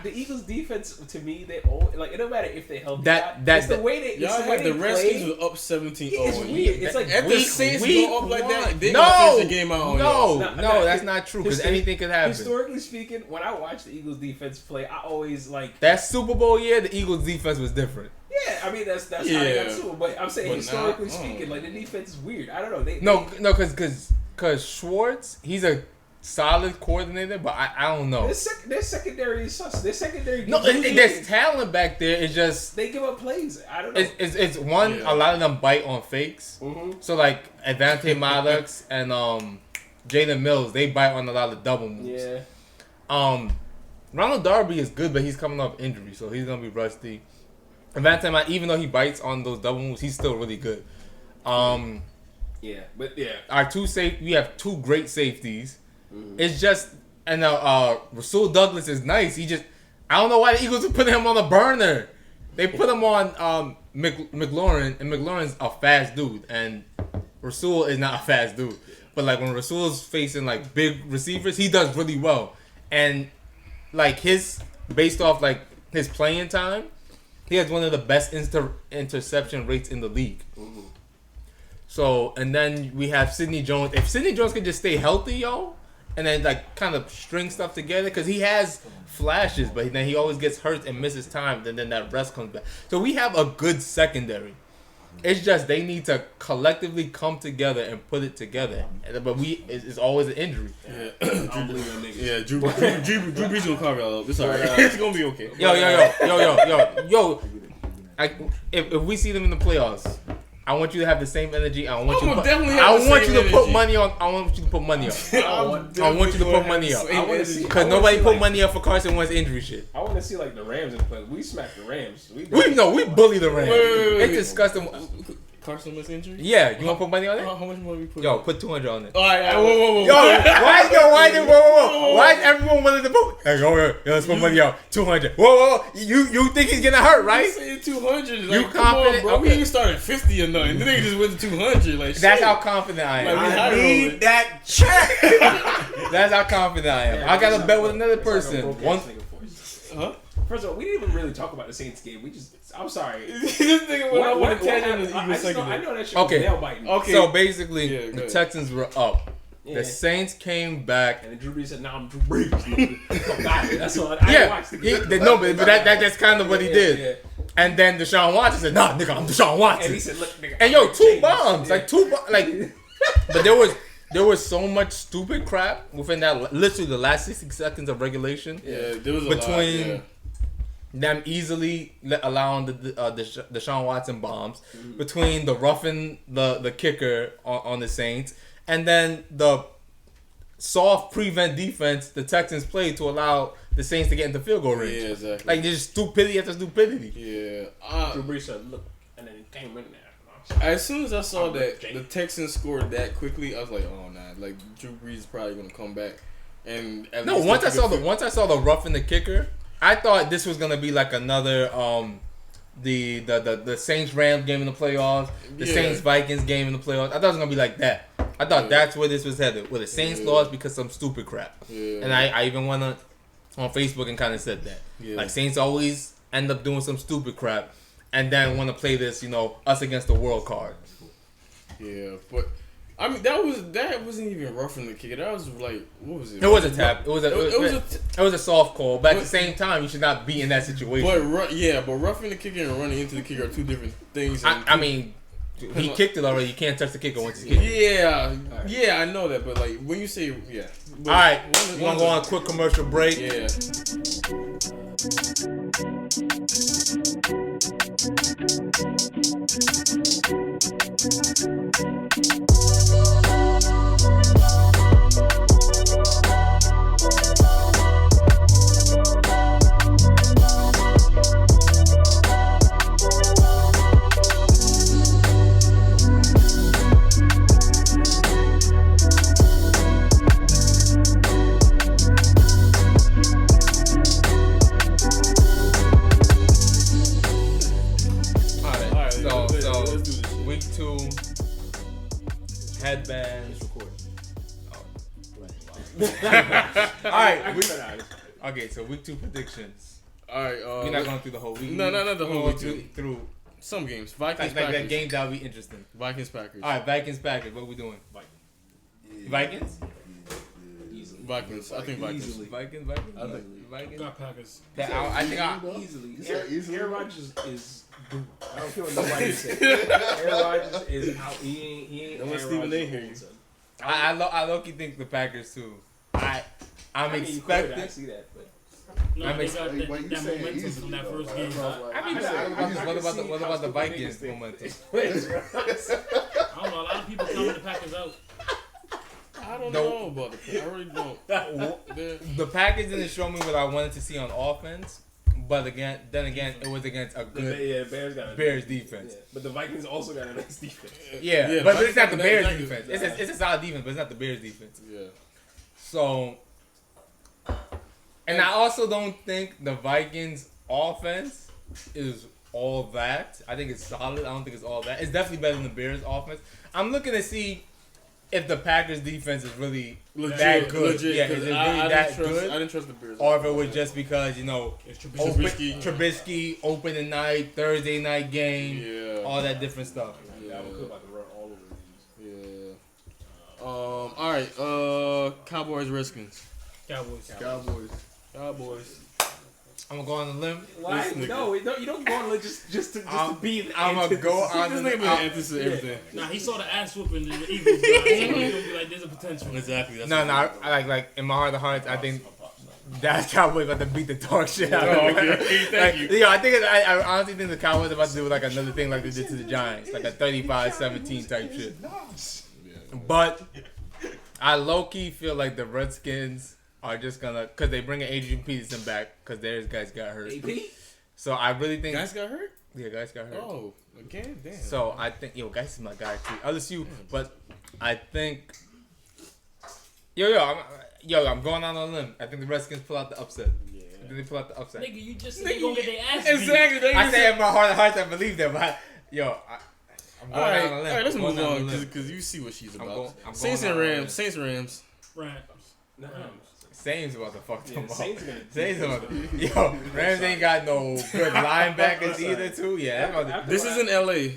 The Eagles defense, to me, they all it don't matter if they help. That's the way they. Y'all had the Redskins was up 17-0. It's weird. It's like if the Saints go up like that, they gonna finish the game out on y'all. No, that's not true because anything could happen. Historically speaking, when I watch the Eagles defense play, I always like that Super Bowl year. The Eagles defense was different. Yeah, I mean that's how they got Super. But I'm saying historically speaking, like the defense is weird. I don't know. Because Schwartz, he's a solid coordinator, but I don't know. Their secondary is sus. Their secondary. No, there's talent back there. It's just they give up plays. I don't know. It's one. A lot of them bite on fakes. Mm-hmm. So like Advante Maddox and Jalen Mills, they bite on a lot of double moves. Yeah. Ronald Darby is good, but he's coming off injury, so he's gonna be rusty. And that time, even though he bites on those double moves, he's still really good. Yeah, but yeah, We have two great safeties. It's just, and Rasul Douglas is nice. I don't know why the Eagles are putting him on the burner. They put him on McLaurin, and McLaurin's a fast dude, and Rasul is not a fast dude. But like when Rasul's facing like big receivers, he does really well. And like based off like his playing time, he has one of the best interception rates in the league. So, and then we have Sidney Jones. If Sidney Jones could just stay healthy, yo, and then like kind of string stuff together, because he has flashes, but then he always gets hurt and misses time, and then that rest comes back. So we have a good secondary. It's just they need to collectively come together and put it together. But it's always an injury. Yeah, I don't believe in niggas. yeah. Drew Brees gonna cover it all up. It's alright. It's gonna be okay. Yo. If we see them in the playoffs, I want you to have the same energy. I want you to put money on. I want you to put money up. I want you to put money up. Because nobody put money up for Carson Wentz injury shit. I want to see like the Rams in the playoffs. We smacked the Rams. We bully the Rams. It's disgusting. Carson Wentz injury? Yeah, you want to put money on it? How much money we put? Yo, put 200 on it. All right, whoa. Yo, why is everyone willing to put? Hey, yo, let's put money out. 200. Whoa. You think he's getting hurt, right? You saying 200? You Like, confident? Come on, bro. Okay. We even started 50 or nothing. The nigga just went to 200. Like, That's shit. how confident I am. Like, I need that check. That's how confident I am. I got to bet with another person. Huh? First of all, we didn't even really talk about the Saints game. I'm sorry. This nigga went up on the tangent on the Eagles I know that shit Okay. was nail biting. Okay. So basically, Yeah, the Texans were up. Yeah. The Saints came back. And then Drew Brees said, "Nah, I'm Drew Brees." Fuck out of here. That's all. I watched the game. But that's kind of what he did. Yeah. And then Deshaun Watson said, "Nah, nigga, I'm Deshaun Watson." And he said, "Look, nigga." And yo, I'm two changed. bombs, Yeah. but there was so much stupid crap within that. Literally, the last 60 seconds of regulation. Yeah, there was a Between lot, them easily allowing the Deshaun Watson bombs, between the roughing the kicker on the Saints, and then the soft prevent defense the Texans played to allow the Saints to get into field goal range. Yeah, exactly. Like there's stupidity after stupidity. Yeah. Drew Brees said, "Look," and then he came in there. As soon as I saw that the Texans scored that quickly, I was like, "Oh nah!" Like Drew Brees is probably gonna come back. And at least Once I saw the roughing the kicker, I thought this was gonna be like another the Saints Rams game in the playoffs, the Saints Vikings game in the playoffs. I thought it was gonna be like that. I thought that's where this was headed, where the Saints lost because some stupid crap. Yeah. And I even went on Facebook and kind of said that. Yeah. Like Saints always end up doing some stupid crap, and then want to play this, us against the world card. Yeah, but I mean that wasn't even roughing the kicker. That was like, what was it? It was a tap. It was It a soft call, but at the same time, you should not be in that situation. But roughing the kicker and running into the kicker are two different things. I mean, he kicked it already. You can't touch the kicker once he's kicked. Yeah, I know that. But like when you say All right, you want to go on a quick commercial break? Yeah. Headbands. Alright. Okay, so week 2 predictions. Alright, we're not going through the whole week. No, not the whole week. Through some games. Vikings, like Packers. that game that'll be interesting. Vikings, Packers. Alright, Vikings, Packers. What are we doing? Vikings? Vikings. I think Vikings. Easily. Vikings. Got Packers. I think Easily. Aaron Rodgers is due. I don't care what nobody says. Aaron Rodgers is out. He ain't. Don't let Stephen A hear you. I low-key think the Packers too. I'm expecting. I see that, but no, they got that momentum from that first game. What about the Vikings momentum? I don't know. A lot of people counting the Packers out. I don't know about the. I really don't. The Packers didn't show me what I wanted to see on offense, but then again, it was against a good Bears defense. Yeah. But the Vikings also got a nice defense. Yeah, but it's not the Bears defense. It's a solid defense, but it's not the Bears defense. Yeah. So, and I also don't think the Vikings offense is all that. I think it's solid. I don't think it's all that. It's definitely better than the Bears offense. I'm looking to see if the Packers defense is really that good. Yeah, is it really that good? I didn't trust the Bears. Or if it was just because, Trubisky, open the night, Thursday night game, all that different stuff. Yeah, I would about to run all over these. Yeah. All right. Cowboys, Redskins. Cowboys. I'm gonna go on a limb. Why? No, you don't go on just to be the I'm gonna go on This nigga been antithesis to everything. Nah, he saw the ass whooping the Eagles. So he's gonna be like, there's a potential. Exactly. No, I like in my heart of hearts, I think that Cowboys about to beat the dog shit out of them. Thank you. Yeah, I honestly think the Cowboys are about to do like another thing like they did to the Giants, like a 35-17 type shit. But I low-key feel like the Redskins are just gonna, because they bring Adrian Peterson back because theirs guys got hurt. AP? So I really think Guys got hurt? Yeah, guys got hurt. Oh, again? Damn. So I think guys is my guy too. LSU, but I think I'm going out on a limb. I think the Redskins pull out the upset. Yeah. I think they pull out the upset. Nigga, you just said they gonna get their ass beat. Exactly. I say in my heart of hearts I believe them. I'm going out on a limb. All right, let's move on because you see what she's about. Saints and Rams. Right. Saints about to fuck them up. Saints about to. Rams ain't got no good linebackers either too. Yeah, this is in LA.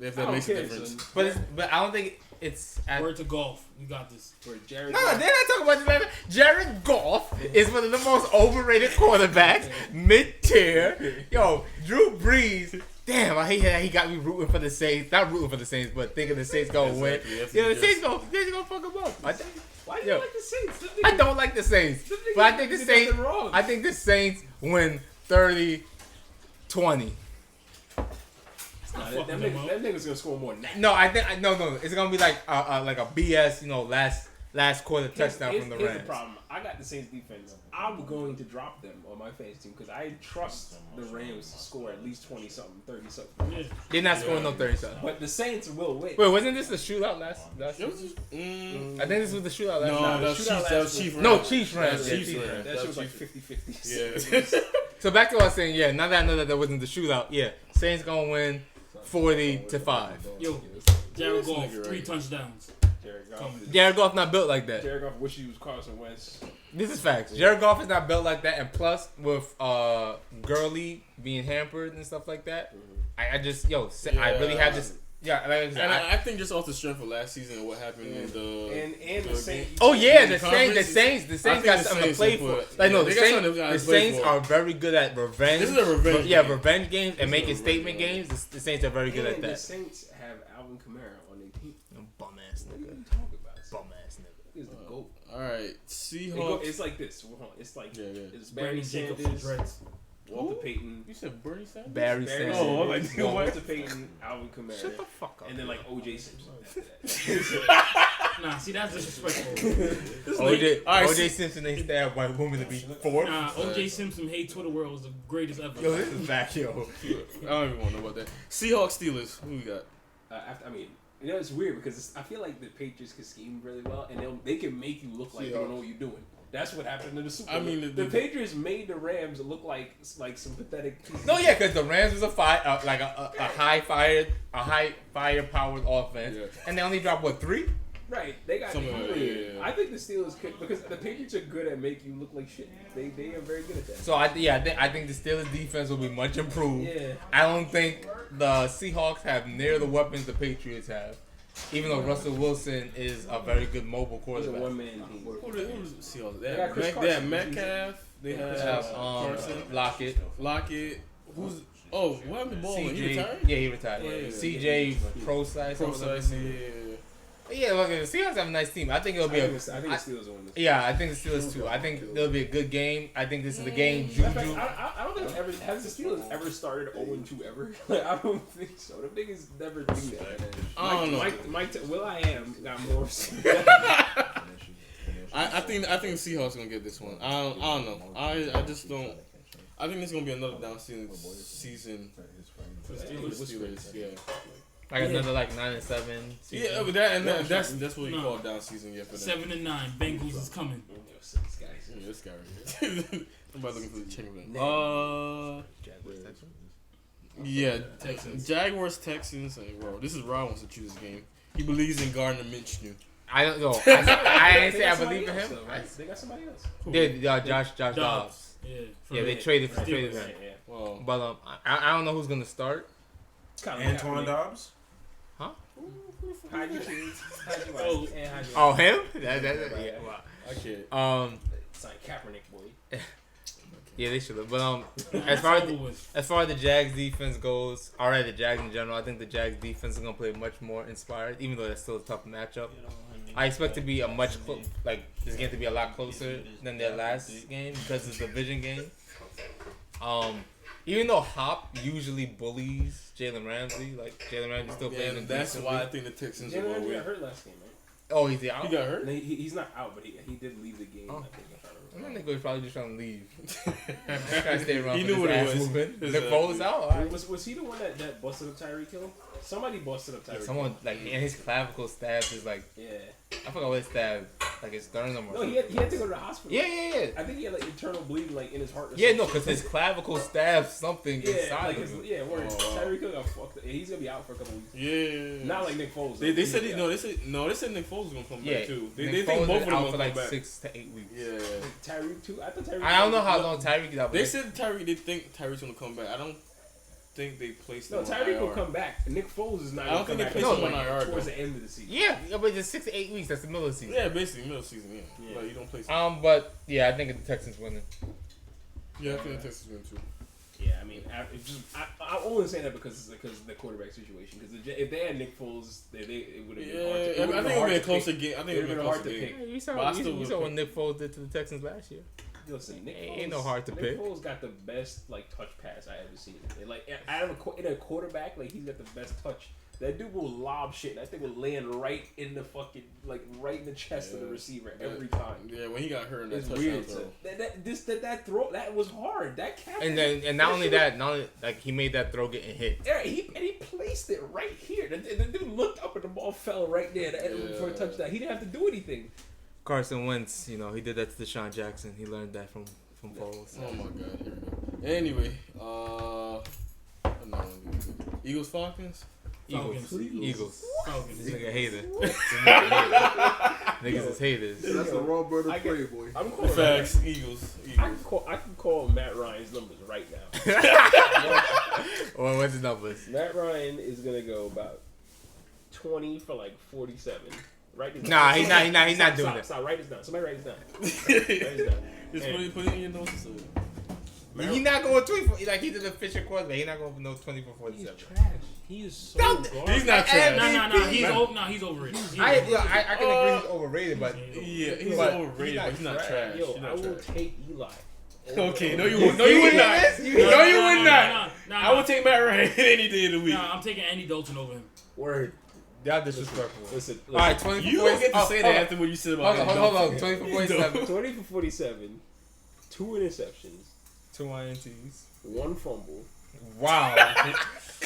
If that makes a difference. But I don't think it's word to golf. You got this. Jared they're not talking about this. Jared Goff is one of the most overrated quarterbacks, mid-tier. Drew Brees. Damn, I hate that he got me rooting for the Saints. Not rooting for the Saints, but thinking the Saints gonna win. The Saints gonna fuck them up. Why do you like the Saints? I don't like the Saints, but I think the Saints. I think the Saints win 30-20. That nigga's gonna score more than that. No, I think no. It's gonna be like a BS, last quarter touchdown from the Rams. Here's the problem. I got the Saints defense. I'm going to drop them on my fantasy team because I trust the Rams to score at least 20-something, 30-something. Yeah. They're not scoring no 30-something. But the Saints will win. Wait, wasn't this the shootout last year? I think this was the shootout last year. No, that was Chiefs. No, Chiefs Rams. That shit was like 50-50. Yeah. So back to what I was saying. Now that I know that wasn't the shootout, Saints gonna win 40-5. Yo, Jared Goff, 3 touchdowns. Jared Goff not built like that. Jared Goff wish he was Carson Wentz. This is facts. Jared Goff is not built like that, and plus with Gurley being hampered and stuff like that, I really have this. Yeah, I think just off the strength of last season and what happened in the Saints. Oh yeah, the Saints got something to play for. The Saints are very good at revenge. This is a revenge. Revenge games and making statement games. The Saints are very good at that. The Saints have Alvin Kamara on their team. Bum ass nigga. What are you talking about? Bum ass nigga. He's the GOAT. All right, Seahawks. It's like this. It's like it's Bernie Barry Jacobs Sanders, Dreads. Walter Payton. You said Bernie Sanders? Barry Sanders. Oh, I'm like, Walter Payton, Alvin Kamara. Shut the fuck up. And then like O.J. Simpson after that. Nah, see, that's disrespectful. O.J. Simpson ain't stabbed white woman to be fourth. Nah, O.J. Simpson hate Twitter world was the greatest ever. Yo, this is back, yo. I don't even want to know about that. Seahawks, Steelers. Who we got? It's weird because I feel like the Patriots can scheme really well, and they can make you look like you don't know what you're doing. That's what happened in the Super Bowl. I mean, the Patriots made the Rams look like some pathetic pieces. No, because the Rams was a high firepowered offense, and they only dropped 3? Right, they got yeah. I think the Steelers could, because the Patriots are good at making you look like shit. They are very good at that. So I think the Steelers defense will be much improved. Yeah. I don't think the Seahawks have near the weapons the Patriots have. Even though Russell Wilson is a very good mobile quarterback. He's a one-man team. Who's the Seahawks? They have have Metcalf. They have Carson. Lockett. Who's... Oh, what happened to Baldwin? He retired? Yeah, he retired. Yeah. CJ Procise. Yeah, look, the Seahawks have a nice team. I think it'll be I think the Steelers will win this. Yeah, I think the Steelers too. I think it'll be a good game. I think this is the game. Juju. I don't think has the Steelers ever started 0-2 ever. I don't think so. The niggas never do that. I don't know. Will.i.am got more. I think the Seahawks gonna get this one. I don't know. I just don't. I think it's gonna be another down season for the Steelers. Yeah. Like another 9-7. Season. Yeah, but that's what you call down season. Yeah, for them. 7-9. Bengals is coming. This guy right here. I'm about looking for the Chamberlain. Jaguars, Texans. Yeah, Texans. Jaguars, Texans. Bro, this is Ron wants to choose this game. He believes in Gardner Minshew. I don't know. I didn't say I believe in him. They got somebody else. Josh Dobbs. Yeah, they traded him. Yeah. Well, But I don't know who's gonna start. Antoine Dobbs? Huh? How'd you choose? Oh, him? Yeah. Wow. okay. Sign Kaepernick, boy. Yeah, they should have. But as far as the Jags defense goes, the Jags in general, I think the Jags defense is gonna play much more inspired, even though that's still a tough matchup. I expect to be this game to be a lot closer than their last game because it's a division game. Even though Hop usually bullies Jalen Ramsey, Jalen Ramsey still plays in that's decently. why I think the Texans are Jalen going to Ramsey win. got hurt last game, right? Oh, he's out? He got hurt? No, he's not out, but he did leave the game. Oh. I think. I think he was probably just trying to leave. Trying to stay around. He for knew this what it ass was. movement. Nick Foles out? All right. Was he the one that busted up Tyreek Hill? Somebody busted up Tyreek Hill. Someone, and his clavicle stabs is Yeah. I forgot what it stabbed. His sternum or No, something. he had to go to the hospital. Yeah. I think he had internal bleeding in his heart. Or Yeah, no, something. because his clavicle stabs something inside of him. Word. Tyreek Hill got fucked up. He's gonna be out for a couple weeks. Yeah. Not like Nick Foles. They said they said Nick Foles was gonna come back too. They Nick think Foles both is of them out gonna for come back. 6 to 8 weeks. Yeah. Tyreek too. I thought Tyreek. I don't know how long Tyreek is out. They said Tyreek. They think Tyreek's gonna come back. I don't think they placed him. No, Tyreek will come back. Nick Foles is not. I don't think they back placed him on IR towards though. the end of the season. Yeah, but it's 6 to 8 weeks. That's the middle of the season. Yeah, basically middle season. Yeah. Like you don't place. But yeah, I think the Texans winning. Yeah, I think the Texans win too. Yeah, I mean, I only say that because of the quarterback situation. Because if they had Nick Foles, it would have been hard. I think it would have been a closer game. I think it would have been a hard closer to game. pick. You But I saw, still you would saw pick. what Nick Foles did to the Texans last year. Listen, Nick Foles, Ain't no hard to pick. Nick Foles got the best touch pass I ever seen. Out of a quarterback, he's got the best touch. That dude will lob shit. That thing will land right in the fucking right in the chest of the receiver every time. Yeah, when he got hurt in that It's touchdown weird. throw. That throw that was hard. That cap. And not only that, he made that throw getting hit. Yeah, he placed it right here. The dude looked up and the ball fell right there for a touchdown. He didn't have to do anything. Carson Wentz, he did that to Deshaun Jackson. He learned that from Foles. Oh my god, here we go. Anyway, Eagles Falcons. Eagles. Falcons. This nigga hater. Niggas is haters. That's a raw bird of I prey, get- boy. I'm calling Facts. Eagles. I can call Matt Ryan's numbers right now. Or what's his numbers? Matt Ryan is gonna go about 20 for 47. Write this Nah, down. he's not doing that. Stop. Write this down. Somebody write this down. Write this down. Just put it in your notes. So. He's not going 24. He did the Fisher quarterback. He's not going for no 24 He's 47. trash. He is so garbage. He's not trash. Nah, he's overrated. I can agree he's overrated, but Yeah, he's But overrated, but he's not trash. Yo, He's I not will trash. take Eli. Okay, no, you would not. No, you would not. I would take Matt Ryan any day of the week. Nah, I'm taking Andy Dalton over him. Word. y'all disrespectful. Listen. All right, 24 You don't get to say that after what you said about him. Hold on. 24 47. 20 for 47. 2 interceptions. 2 INTs. 1 fumble. Wow.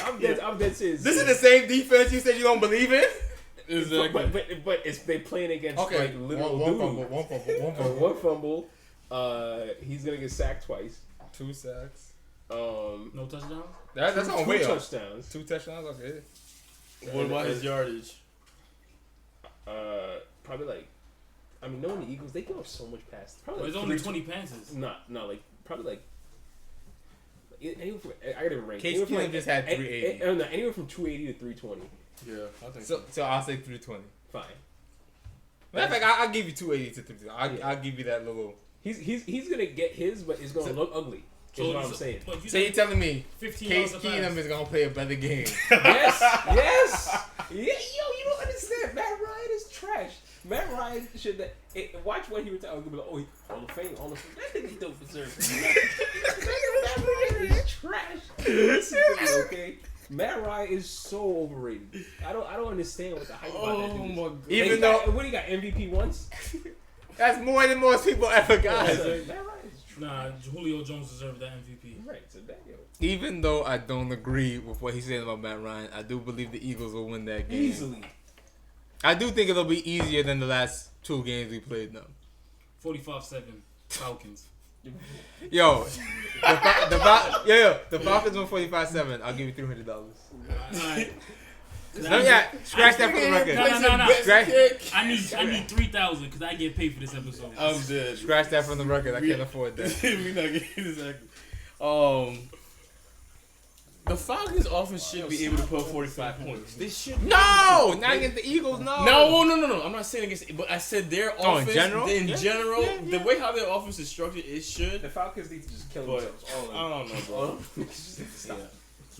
I'm dead serious. This is the same defense you said you don't believe in? Exactly. But it's they playing against literal one fumble. One fumble. He's gonna get sacked twice. 2 sacks. No touchdowns? That's on way 2 up. touchdowns. 2 touchdowns. Okay. What about his yardage? Probably knowing the Eagles, they give up so much pass. Probably There's only 20 passes. No, probably anywhere from, I gotta rank. Case Anywhere from, Keenum just had 380. Anywhere from 280 to 320. Yeah, I think So I'll say 320. Fine. Matter of fact, I'll give you 280 to 320. I'll give you that little. He's gonna get his, but it's gonna look ugly. Is what I'm saying. So you're telling me 15 Case yards a Keenum pass. is gonna play a better game? Yes. Yeah, yo, you don't understand. Matt Ryan is trash. Matt Ryan should watch when he retires. I'll be like, oh, Hall of Fame. That nigga don't deserve it. Matt Ryan is trash. Listen to me, okay? Matt Ryan is so overrated. I don't understand what the hype about that dude is. my god. Even though what he got MVP once. That's more than most people ever got. Nah, Julio Jones deserved that MVP. Right, so that yo. Even though I don't agree with what he's saying about Matt Ryan, I do believe the Eagles will win that game. Easily. I do think it'll be easier than the last 2 games we played now. 45-7 Falcons. Yo, the Falcons won 45-7. I'll give you $300. Alright. Scratch that for the record. No. I need 3,000 because I get paid for this episode. I'm dead. Scratch that from the record. I can't afford that. We not getting exactly. The Falcons' offense should be able to put 45 points. They should. No, not against the Eagles. No. No. I'm not saying against, but I said their offense. In general, the way how their offense is structured, it should. The Falcons need to just kill themselves. I don't know, bro. Stop. As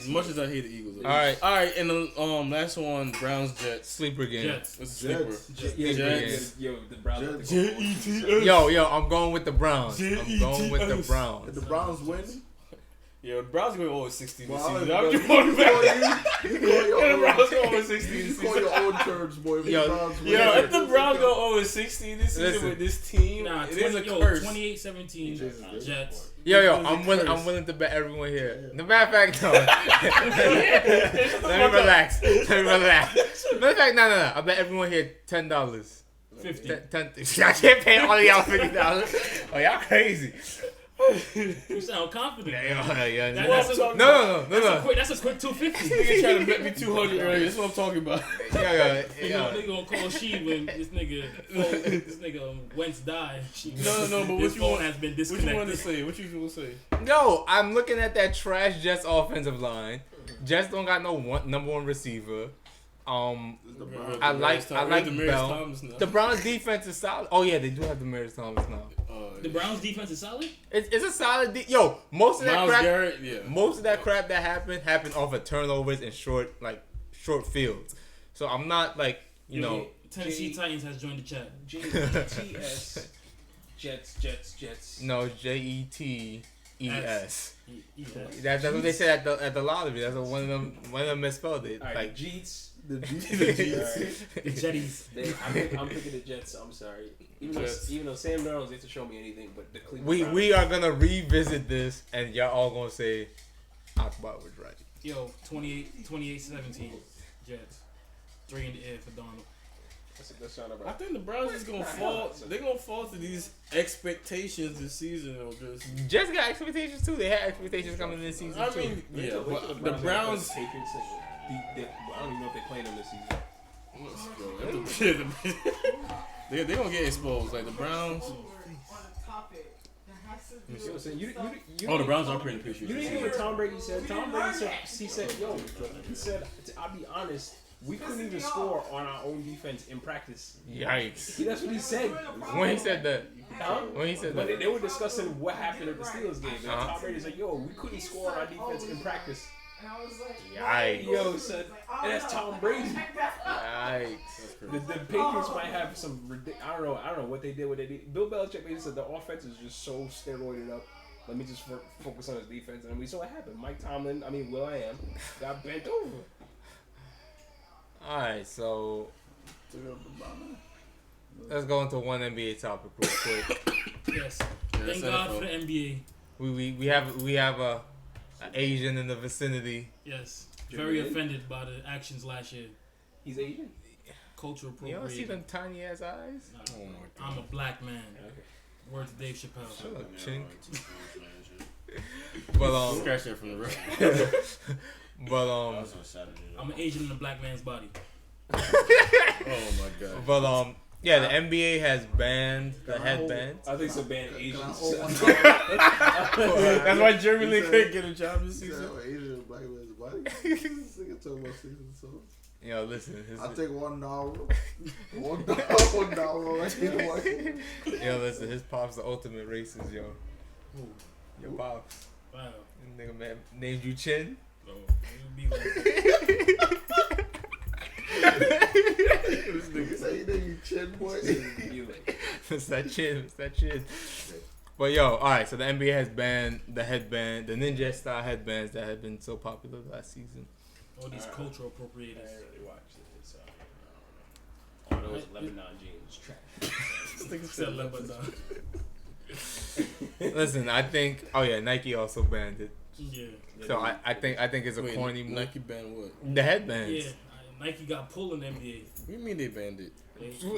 much as I hate the Eagles. All right, and the last one, Browns Jets. Sleeper game. Jets. It's a sleeper. Jets. Yo, the Browns. Yo, I'm going with the Browns. I'm going with the Browns. If the Browns win, Yeah, the Browns are going over 16 this well, season. I'm I'm just just going back. you call your The own. Browns go over 16 You this call season. your own terms, boy. If the Yo, Browns win, Yo, if the Browns go over 16 this season Listen. with this team, Nah, it is a 20, curse. 28-17 Jets. Yo, I'm willing to bet everyone here. No matter of fact, no. Let me relax. Matter of fact, no. I bet everyone here $10. 50. I can't pay all y'all $50. Oh, y'all crazy. You sound confident. Yeah. No. No. That's a quick 250. Nigga trying to bet me 200 earlier. That's what I'm talking about. They gonna call Sheed when this nigga Wentz died. No, but His what you phone want? has been What disconnected. you want to say? What you gonna say? Yo, I'm looking at that trash Jets offensive line. Jets don't got no number 1 receiver. I like Bell. The Browns defense is solid. Oh yeah, they do have Demaryius Thomas now. The Browns defense is solid. It's a solid. Yo, most of that Myles crap. Garrett, yeah. Most of that crap that happened off of turnovers and short fields. So I'm not like you know. Tennessee Titans has joined the chat. JETS. Jets. No, JETES. Yes. That's what they said at the lottery. That's what one of them misspelled it. All right, Like Jeets. the Jets. The Jetties. I'm picking the Jets. I'm sorry. Even though Sam Darnold needs to show me anything, but the Cleveland we are gonna revisit this, and y'all all gonna say Akbar was right. Yo, 28-17 Jets. 3 in the air for Donald. That's a good sound I about. think the Browns is gonna fall. They're gonna fall to these expectations this season, or just. Jets got expectations too. They had expectations coming in this season I too. mean, Wait yeah, till but the Browns. Patriots. I don't even know if they're playing them this season. They're gonna get exposed. Like the Browns. The Browns are pretty pictures. You didn't hear what Tom Brady said. Tom Brady said, I'll be honest, we couldn't even score on our own defense in practice. Yikes! That's what he said. When he said that. When he said When that. they were discussing what happened at the Steelers game, and Uh-huh. Tom Brady said, "Yo, we couldn't score on our defense in practice." Yikes! Yo, son, and that's Tom Brady. Yikes! The Patriots might have some. I don't know what they did. Bill Belichick basically said the offense is just so steroided up. Let me just focus on his defense, and we saw what happened. Will.i.am got bent over. All right, so let's go into one NBA topic real quick. Yes. Thank God for the NBA. We have a Asian in the vicinity. Yes. Very offended by the actions last year. He's Asian. Cultural You don't see appropriation. them tiny ass eyes? Oh my God. I'm a black man. Word to Dave Chappelle. Shut up, chink. But Scratch that from the record. but I'm an Asian in a black man's body. Oh my God. but yeah, the NBA has banned the headbands. I think it's a band Asians. That's why Jeremy Lin couldn't get a job this season. Asian black man's body. This nigga talking about season songs. Yo, listen. I take $1. $1. Yo, listen. His pop's the ultimate racist, yo. Your pops. Wow. Nigga man named you Chin. So, you be like, This nigga say you chin boy. It's that chin. But yo, alright, so the NBA has banned the headband, the ninja style headbands that had been so popular last season. all these cultural appropriators. those Lebanon jeans trash. This nigga said Lebanon. Listen, I think. Oh yeah, Nike also banned it. Yeah. So I think it's a corny move. Nike banned what? The headbands. Yeah. Nike got pulled in the NBA. What do you mean they banned it?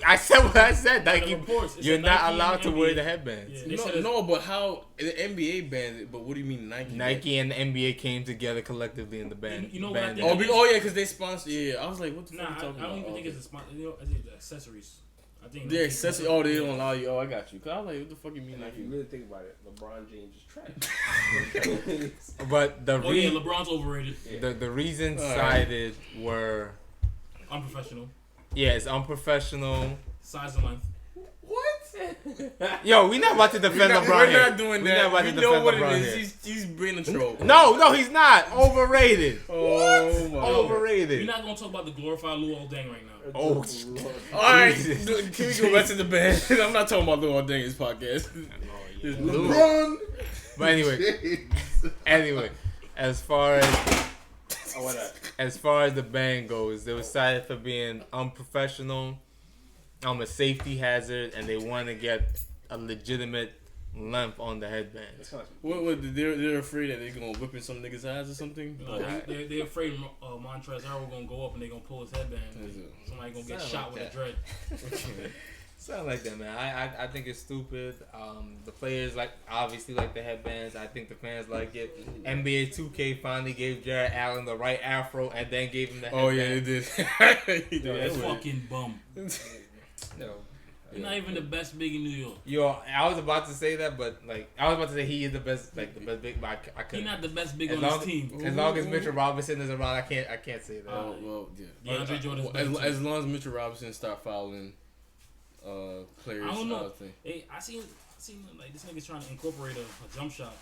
I said what I said. Nike, reports, it you're said not Nike allowed and to NBA. wear the headbands. Yeah, they said No, but how the NBA banned it? But what do you mean Nike? Nike and the NBA came together collectively in the ban. You know what I ban think? it. Oh yeah, because they sponsor. Yeah, I was like, what the fuck Nah, are you talking I don't about? even think it's a sponsor. You know, I think the accessories. I think The accessory. Oh, they don't allow you. Oh, I got you. Cause I was like, what the fuck you mean And if Nike? you really think about it, LeBron James is trash. But the Oh yeah, LeBron's overrated. the reasons Alright. cited were Unprofessional. it's unprofessional. Size and length. Yo, we not about to defend LeBron We're here. not doing We that. not about We to know defend what LeBron it is. here. He's being a troll. No, he's not. Overrated. Oh my. Overrated. We're not gonna talk about the glorified Luol Deng right now. Oh, All right, Jesus. can we go back to the band? I'm not talking about the all day in this podcast. LeBron. But anyway, as far as the ban goes, they were cited for being unprofessional, a safety hazard, and they want to get a legitimate length on the headbands. They're afraid that they're gonna whip in some niggas' eyes or something. They're afraid Montrezl Harrell gonna go up and they're gonna pull his headband. Somebody gonna get Sound shot like with a dread. Something like that, man. I think it's stupid. The players obviously like the headbands. I think the fans like it. NBA 2K finally gave Jared Allen the right afro and then gave him the headband. Oh yeah, they did. He did. That's fucking bum. No. You're not even the best big in New York. Yo, I was about to say that, but I was about to say he is the best big, but I couldn't. He's not the best big as on long, his team. As long as Mitchell Robinson is around, I can't say that. Oh well, yeah. DeAndre Jordan's as, better, as long as Mitchell Robinson start fouling players, I don't know. think. Hey, I seen like this nigga's trying to incorporate a jump shot,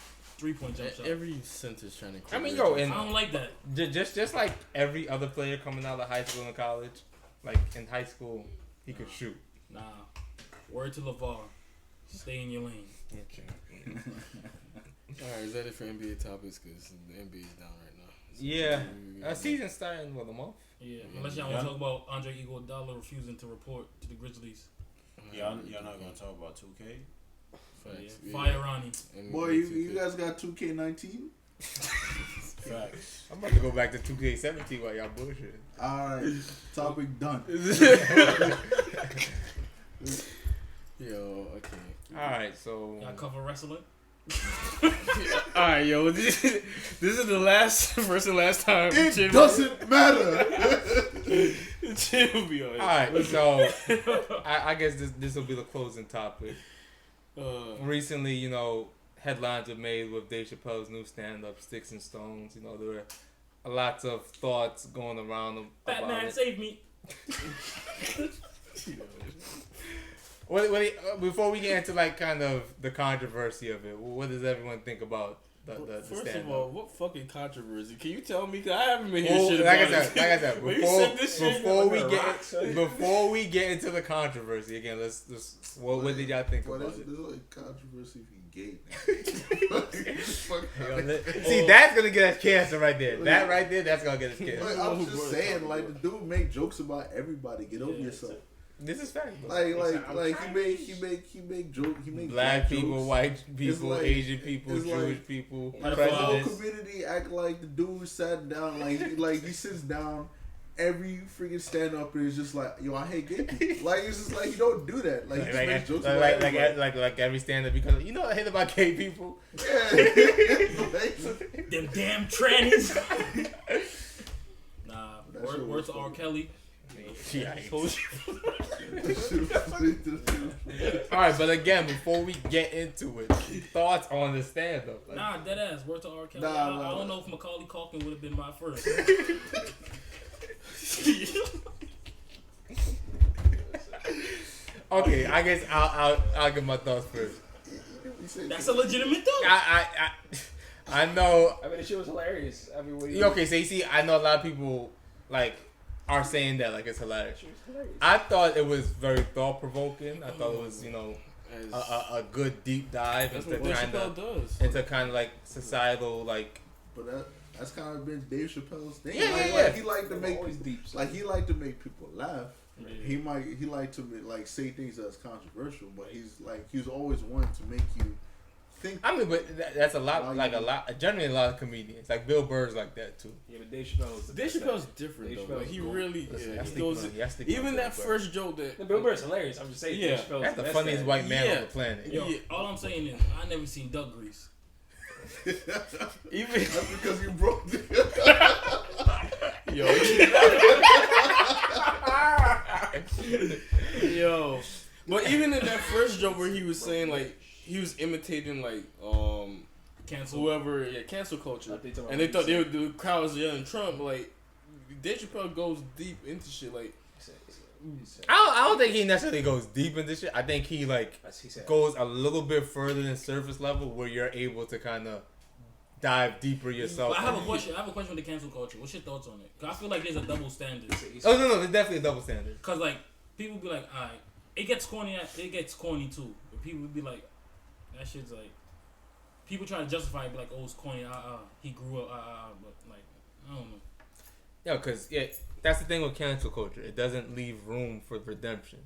3-point jump shot. Every center's trying to. I mean, yo, and I don't like that. just like every other player coming out of high school and college, like in high school, he could shoot. Nah. Word to LeVar. Stay in your lane. Alright, is that it for NBA topics? Because the NBA is down right now. Yeah, season starting with a month. Yeah, unless y'all want to talk about Andre Iguodala refusing to report to the Grizzlies. Y'all not gonna talk about 2K? Facts. Yeah. Fire Ronnie. Boy, you guys got 2K19? Facts. I'm about to go back to 2K17 while y'all bullshit. Alright, topic done. Yo, okay. All right, so Y'all cover wrestling? Alright, yo, this is the first and last time. It doesn't matter. Jim will be on it. all right, so I guess this will be the closing topic. Recently, headlines were made with Dave Chappelle's new stand-up, Sticks and Stones. There were lots of thoughts going around about Batman, it. save me. Before we get into kind of the controversy of it, what does everyone think about the First stand-up? of all, what fucking controversy? Can you tell me? Cause I haven't been hearing Well, shit like about I said, When you said this shit, before we get into the controversy again, let's what did y'all think Well, about there's it? like controversy if you gay. See, that's gonna get us cancer right there. That right there, that's gonna get us cancer. Like, I'm just saying, like the dude make jokes about everybody. Get over yourself. This is fact. Like he make joke. He make Black people, jokes. white people, like- Asian people, it's Jewish like- people, The whole presidents. community act like the dude sat down, like he sits down. Every freaking stand up is just like, yo, I hate gay people. Like it's just like you don't do that. Like you just make jokes about everybody. like every stand up because what I hate about gay people. Them damn trannies. Nah, That shit word was to R. funny. Kelly. All right, but again, before we get into it, thoughts on the stand up. Nah, dead ass. Word to R. Kelly. Nah. I don't know if Macaulay Culkin would have been my first. Okay, I guess I'll give my thoughts first. That's a legitimate thought. I know. I mean, the shit was hilarious. I mean, what do you Okay, so you see, I know a lot of people are saying that it's hilarious. I thought it was very thought provoking. I thought it was a good deep dive That's into what kind Chappelle of does. into kind of societal But that, That's kind of been Dave Chappelle's thing. Yeah, like, yeah, like yeah. he liked to make Always deep. like he liked to make people laugh. Yeah. He liked to like say things that's controversial, but he's always wanted to make you think. I mean, but that's a lot. Like a lot. Generally, a lot of comedians, like Bill Burr's, like that too. Yeah, but Dave Chappelle's Dave Chappelle's different Dave though. Like, Chappelle's he gold. really, Listen, yeah, that's he the goes, funny- that's the even funny that part. first joke that Bill Burr's hilarious. I'm just saying. Yeah. Dave Chappelle's That's the best funniest at it. white man Yeah. on the planet. Yo, all I'm saying is I never seen duck grease. even That's because you broke it. yo, yo, but even in that first joke where he was saying like he was imitating like Cancel. whoever cancel culture, Thought they talking and they about thought they would, the crowd was yelling Trump. Like Dave Chappelle goes deep into shit. Like I don't think he necessarily goes deep into shit. I think he like As he said. goes a little bit further than surface level, where you're able to kind of dive deeper yourself. But I have a question. I have a question with the cancel culture. What's your thoughts on it? Cause I feel like there's a double standard. Oh no, there's definitely a double standard. Cause like people be like, alright, it gets corny. It gets corny too. But people be like, that shit's like. People try to justify it, be like, oh, it's corny. He grew up. But like, I don't know. Yeah, because that's the thing with cancel culture. It doesn't leave room for redemption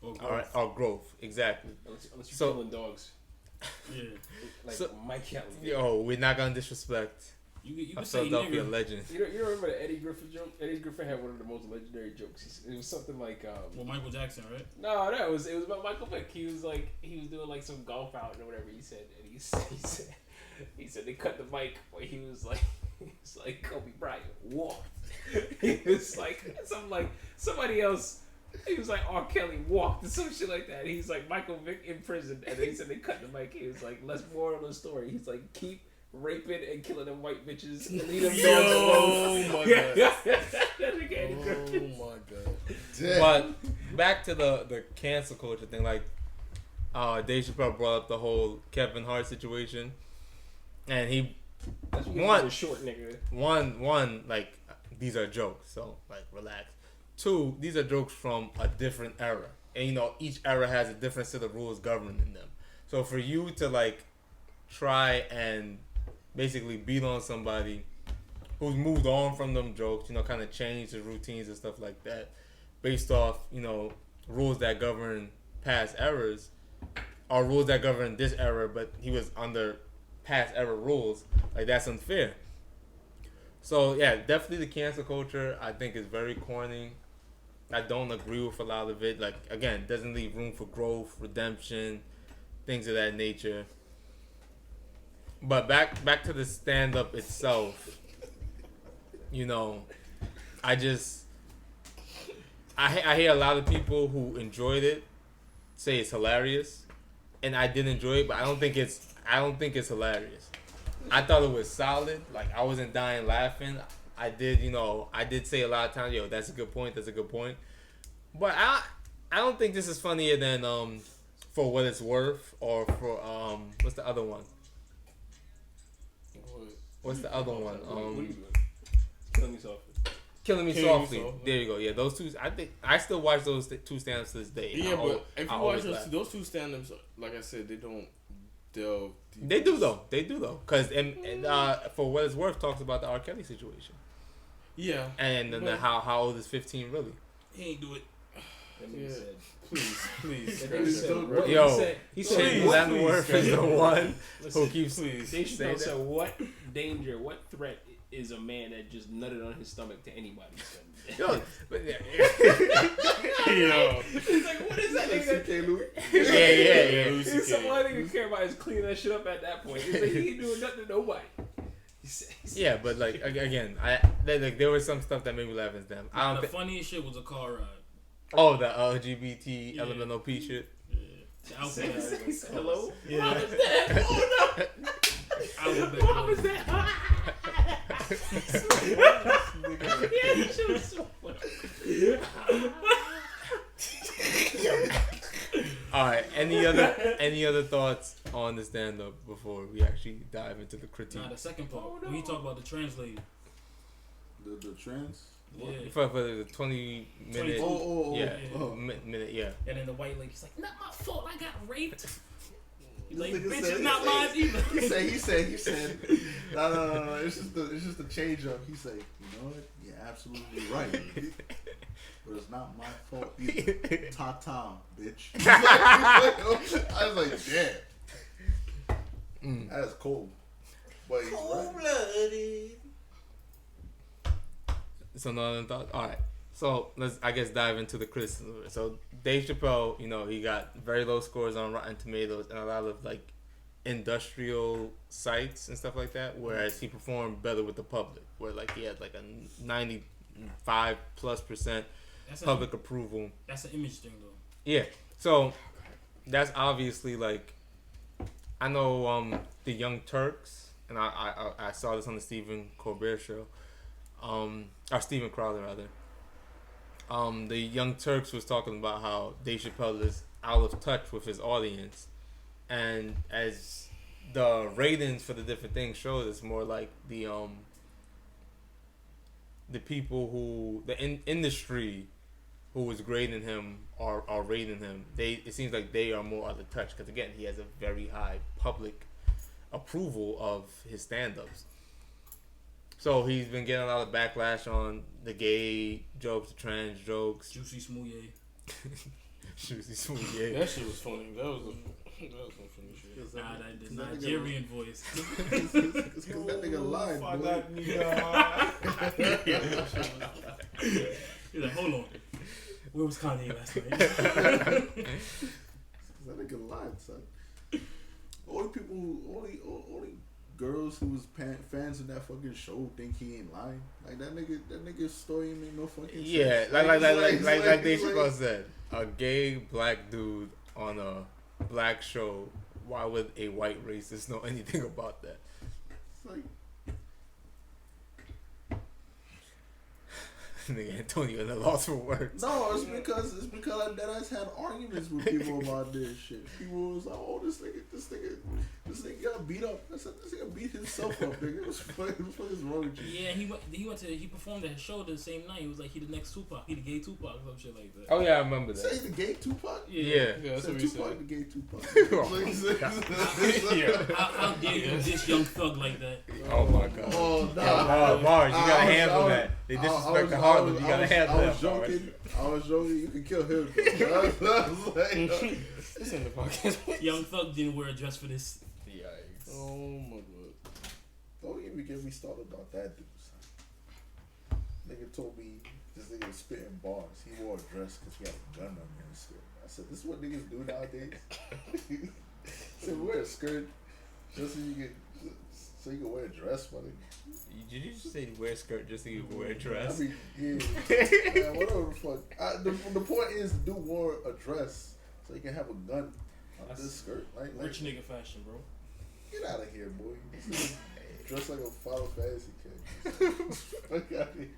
or growth. Exactly. Unless you're So- killing dogs. Yeah. Like So- Mike Kelly. Yo, we're not gonna disrespect You a can say Philadelphia nigga. legend. You remember the Eddie Griffin joke? Eddie Griffin had one of the most legendary jokes. It was something like Well, Michael Jackson, right? no, it was about Michael Vick. He was doing like some golf outing or whatever. He said, and he said they cut the mic where he was like Kobe Bryant walked. He was like somebody else. He was like R. Kelly walked or some shit like that. He's like Michael Vick in prison, and he said they cut the mic. He was like, let's moral of the story. He's like, keep raping and killing them white bitches and leave them dogs alone. oh my god, That's a Eddie Griffin. oh my god. Damn. But back to the cancel culture thing, like Dave Chappelle brought up the whole Kevin Hart situation, and he That's what One- he was short nigga. one like these are jokes, so like relax. Two, these are jokes from a different era, and each era has a different set of rules governing them. So for you to like try and basically beat on somebody who's moved on from them jokes, kind of change his routines and stuff like that, based off rules that govern past eras, or rules that govern this era, but he was under past era rules, like that's unfair. So yeah, definitely the cancel culture I think is very corny. I don't agree with a lot of it. Like again, doesn't leave room for growth, redemption, things of that nature. But back to the stand up itself. I hear a lot of people who enjoyed it say it's hilarious, and I did enjoy it, but I don't think it's hilarious. I thought it was solid. Like I wasn't dying laughing. I did say a lot of times, yo, that's a good point. But I don't think this is funnier than For What It's Worth, or for what's the other one? What's the other one? What are you doing? Killing me softly. Killing Me Killing Me Softly. Softly. There you go. Yeah, those two. I think I still watch those two stand-ups to this day. Yeah, but if I you always watch laugh. those two stand-ups, like I said, they don't delve deep. They do though. Cause and For What It's Worth talks about the R. Kelly situation. Yeah. And then But- how old is 15 really? He ain't do it. That nigga Yeah. said. Please. That scratch nigga that. said. Yo, What? He said. Shane What? Leavenworth is the one who Listen, keeps. Please. Dave Say Chappelle said, that. "What danger? What threat is a man that just nutted on his stomach to anybody?" Son? Yo, but yeah, Yo. He's like, "What is that nigga?" CK Louis. yeah. Louis He's CK. somebody who care about is cleaning that shit up at that point. He's like, he ain't doing nothing to nobody. He said, Yeah, but like again, there was some stuff that made me laugh as them. I don't The think. funniest shit was a car ride. Oh, the LGBT Yeah. elemental P shit. Yeah. The outfit. he said, "Hello." Yeah. How was that? Oh no. How was that? Yeah, that shit was so funny. All right. Any other thoughts on the stand up before we actually dive into the critique? Nah, the second part. When he talk about the translator. The trans. Yeah. For the 20-minute. Oh. Yeah, Oh. minute. Yeah. And then the white lady's like, not my fault, I got raped. He's like, This nigga bitch, said- it's not mine either. He said, no. It's just a change up. He said, you know what? You're absolutely right. But it's not my fault either. Ta-ta, bitch. I was like, damn. That's cool. But he's right. So no other thoughts? Alright. So let's I guess dive into the criticism of it. So Dave Chappelle, he got very low scores on Rotten Tomatoes and a lot of like industrial sites and stuff like that, whereas he performed better with the public, where like he had like a 95+% public approval. That's an image thing though. Yeah. So that's obviously like, I know the Young Turks, and I saw this on the Stephen Colbert show, or Stephen Crowder rather. The Young Turks was talking about how Dave Chappelle is out of touch with his audience, and as the ratings for the different things showed, it's more like the people who the industry who was grading him are rating him. It seems like they are more out of touch because again he has a very high public approval of his stand-ups. So he's been getting a lot of backlash on the gay jokes, the trans jokes. Juicy Smoothie. Juicy Smoothie. That shit was funny. That was some funny shit. Nah, the Nigerian voice. It's because that nigga lied, boy. He's like, hold on. Where was Kanye last night? That nigga lied, son. Only girls who was fans of that fucking show think he ain't lying. Like that nigga's story ain't make no fucking sense. Yeah, like Dave Chappelle said, a gay black dude on a black show. Why would a white racist know anything about that? It's like, nigga Antonio in the loss for words. no, it's because I deadass had arguments with people about this shit. People was like, oh, this nigga got beat up. I said, this nigga beat himself up, nigga. What is wrong with you? Yeah, he performed at his show the same night. He was like, he the next Tupac. He the gay Tupac or some shit like that. Oh yeah, I remember Say that. the gay Tupac? Yeah. That's what Said he Tupac said. the gay Tupac. How dare you diss Young Thug like that? Oh my god. Oh, Yeah, nah. Mars, you gotta handle I that. They disrespect the Harlem. You gotta handle I that. was joking. I was joking. You can kill him. I was like, This ain't the podcast. Young Thug didn't wear a dress for this. Yikes. Oh my god. don't even get me started about that dude, son. Nigga told me this nigga was spitting bars. He wore a dress because he had a gun on his skirt. I said, this is what niggas do nowadays? He said, wear a skirt just so you can wear a dress, buddy. Did you just say wear a skirt just so you can wear a dress? I mean, yeah. Man, whatever the fuck. The point is, the dude wore a dress so he can have a gun on this skirt. Like, Rich nigga fashion, bro. get out of here, boy. Dress like a Final Fantasy kid. Fuck out of here.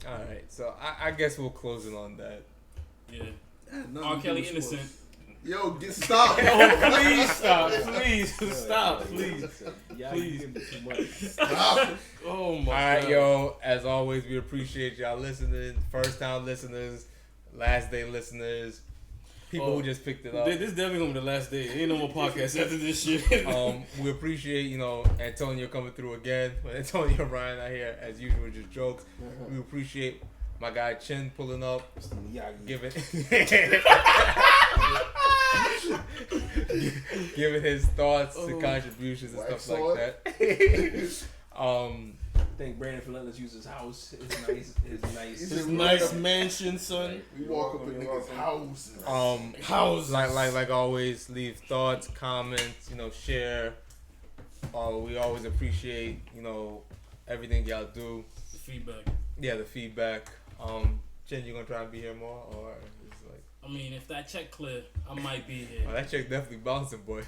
Alright, so I guess we'll close it on that. Yeah. Nothing R. to do Kelly with innocent. sports. Yo, stop. Please stop. Please stop. Please. Yeah, Please. you give me too much. Stop. Oh my Alright, god. yo, as always, we appreciate y'all listening. First time listeners, last day listeners, people who just picked it up. This definitely gonna be the last day. Ain't no more podcasts after this shit. We appreciate, Antonio coming through again. When Antonio and Ryan are here, as usual, just jokes. We appreciate my guy Chin pulling up, giving giving his thoughts and contributions and stuff like that. I think Brandon for letting us use his house. This nice mansion, son. We walk up in niggas' houses. House. Like always, leave thoughts, comments, share. We always appreciate, everything y'all do. The feedback. Yeah, the feedback. Jen, you gonna try and be here more, or it's like? I mean, if that check clear, I might be here. Oh, that check definitely bouncing, boy.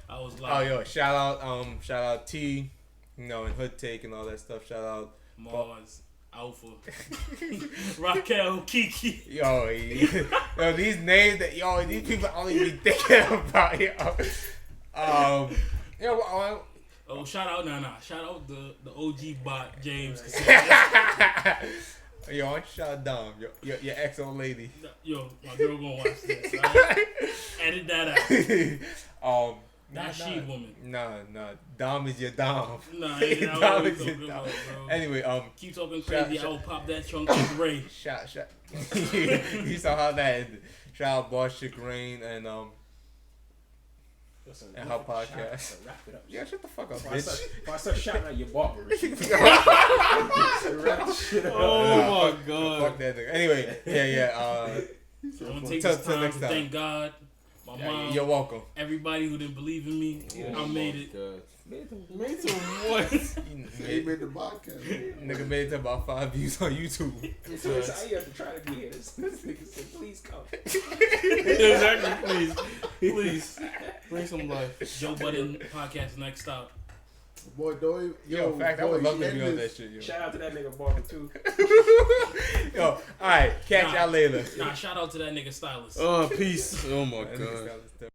I was Oh, like, yo, shout out T, and Hood Take and all that stuff. Shout out Mars, Alpha, Raquel, Kiki. yo, these names that these people I don't even be thinking about, Oh, shout out, Shout out the OG bot, James. Yo, why don't you shout Dom, your ex old lady. Yo, my girl gonna watch this. Right? Edit that out. That she woman. Nah. Dom is your Dom. Nah, Dom is your Dom. Bro. Anyway, keep talking crazy. I will pop that trunk with Ray. Shout. You saw how that ended. Shout out Boss Chick Rain and her podcast. Wrap it up. Yeah, shut the fuck up, If I bitch. start shouting out your barber, wrap the shit up. Oh my god. Fuck that nigga. Anyway, yeah. I'm gonna take Till this time next to time. thank God, my mom, You're welcome. everybody who didn't believe in me. I made it. Made some what? He made the podcast. Nigga made it to about 5 views on YouTube. So how you have to try to be here? This nigga said, please come. Exactly. Please. Bring some life. Joe Budden podcast next stop. Boy, don't Yo, in fact, I would love to be on that shit, yo. Shout out to that nigga barber too. Yo, alright, catch y'all later. Nah, shout out to that nigga stylist. Oh, peace. Oh my That nigga god. stylist,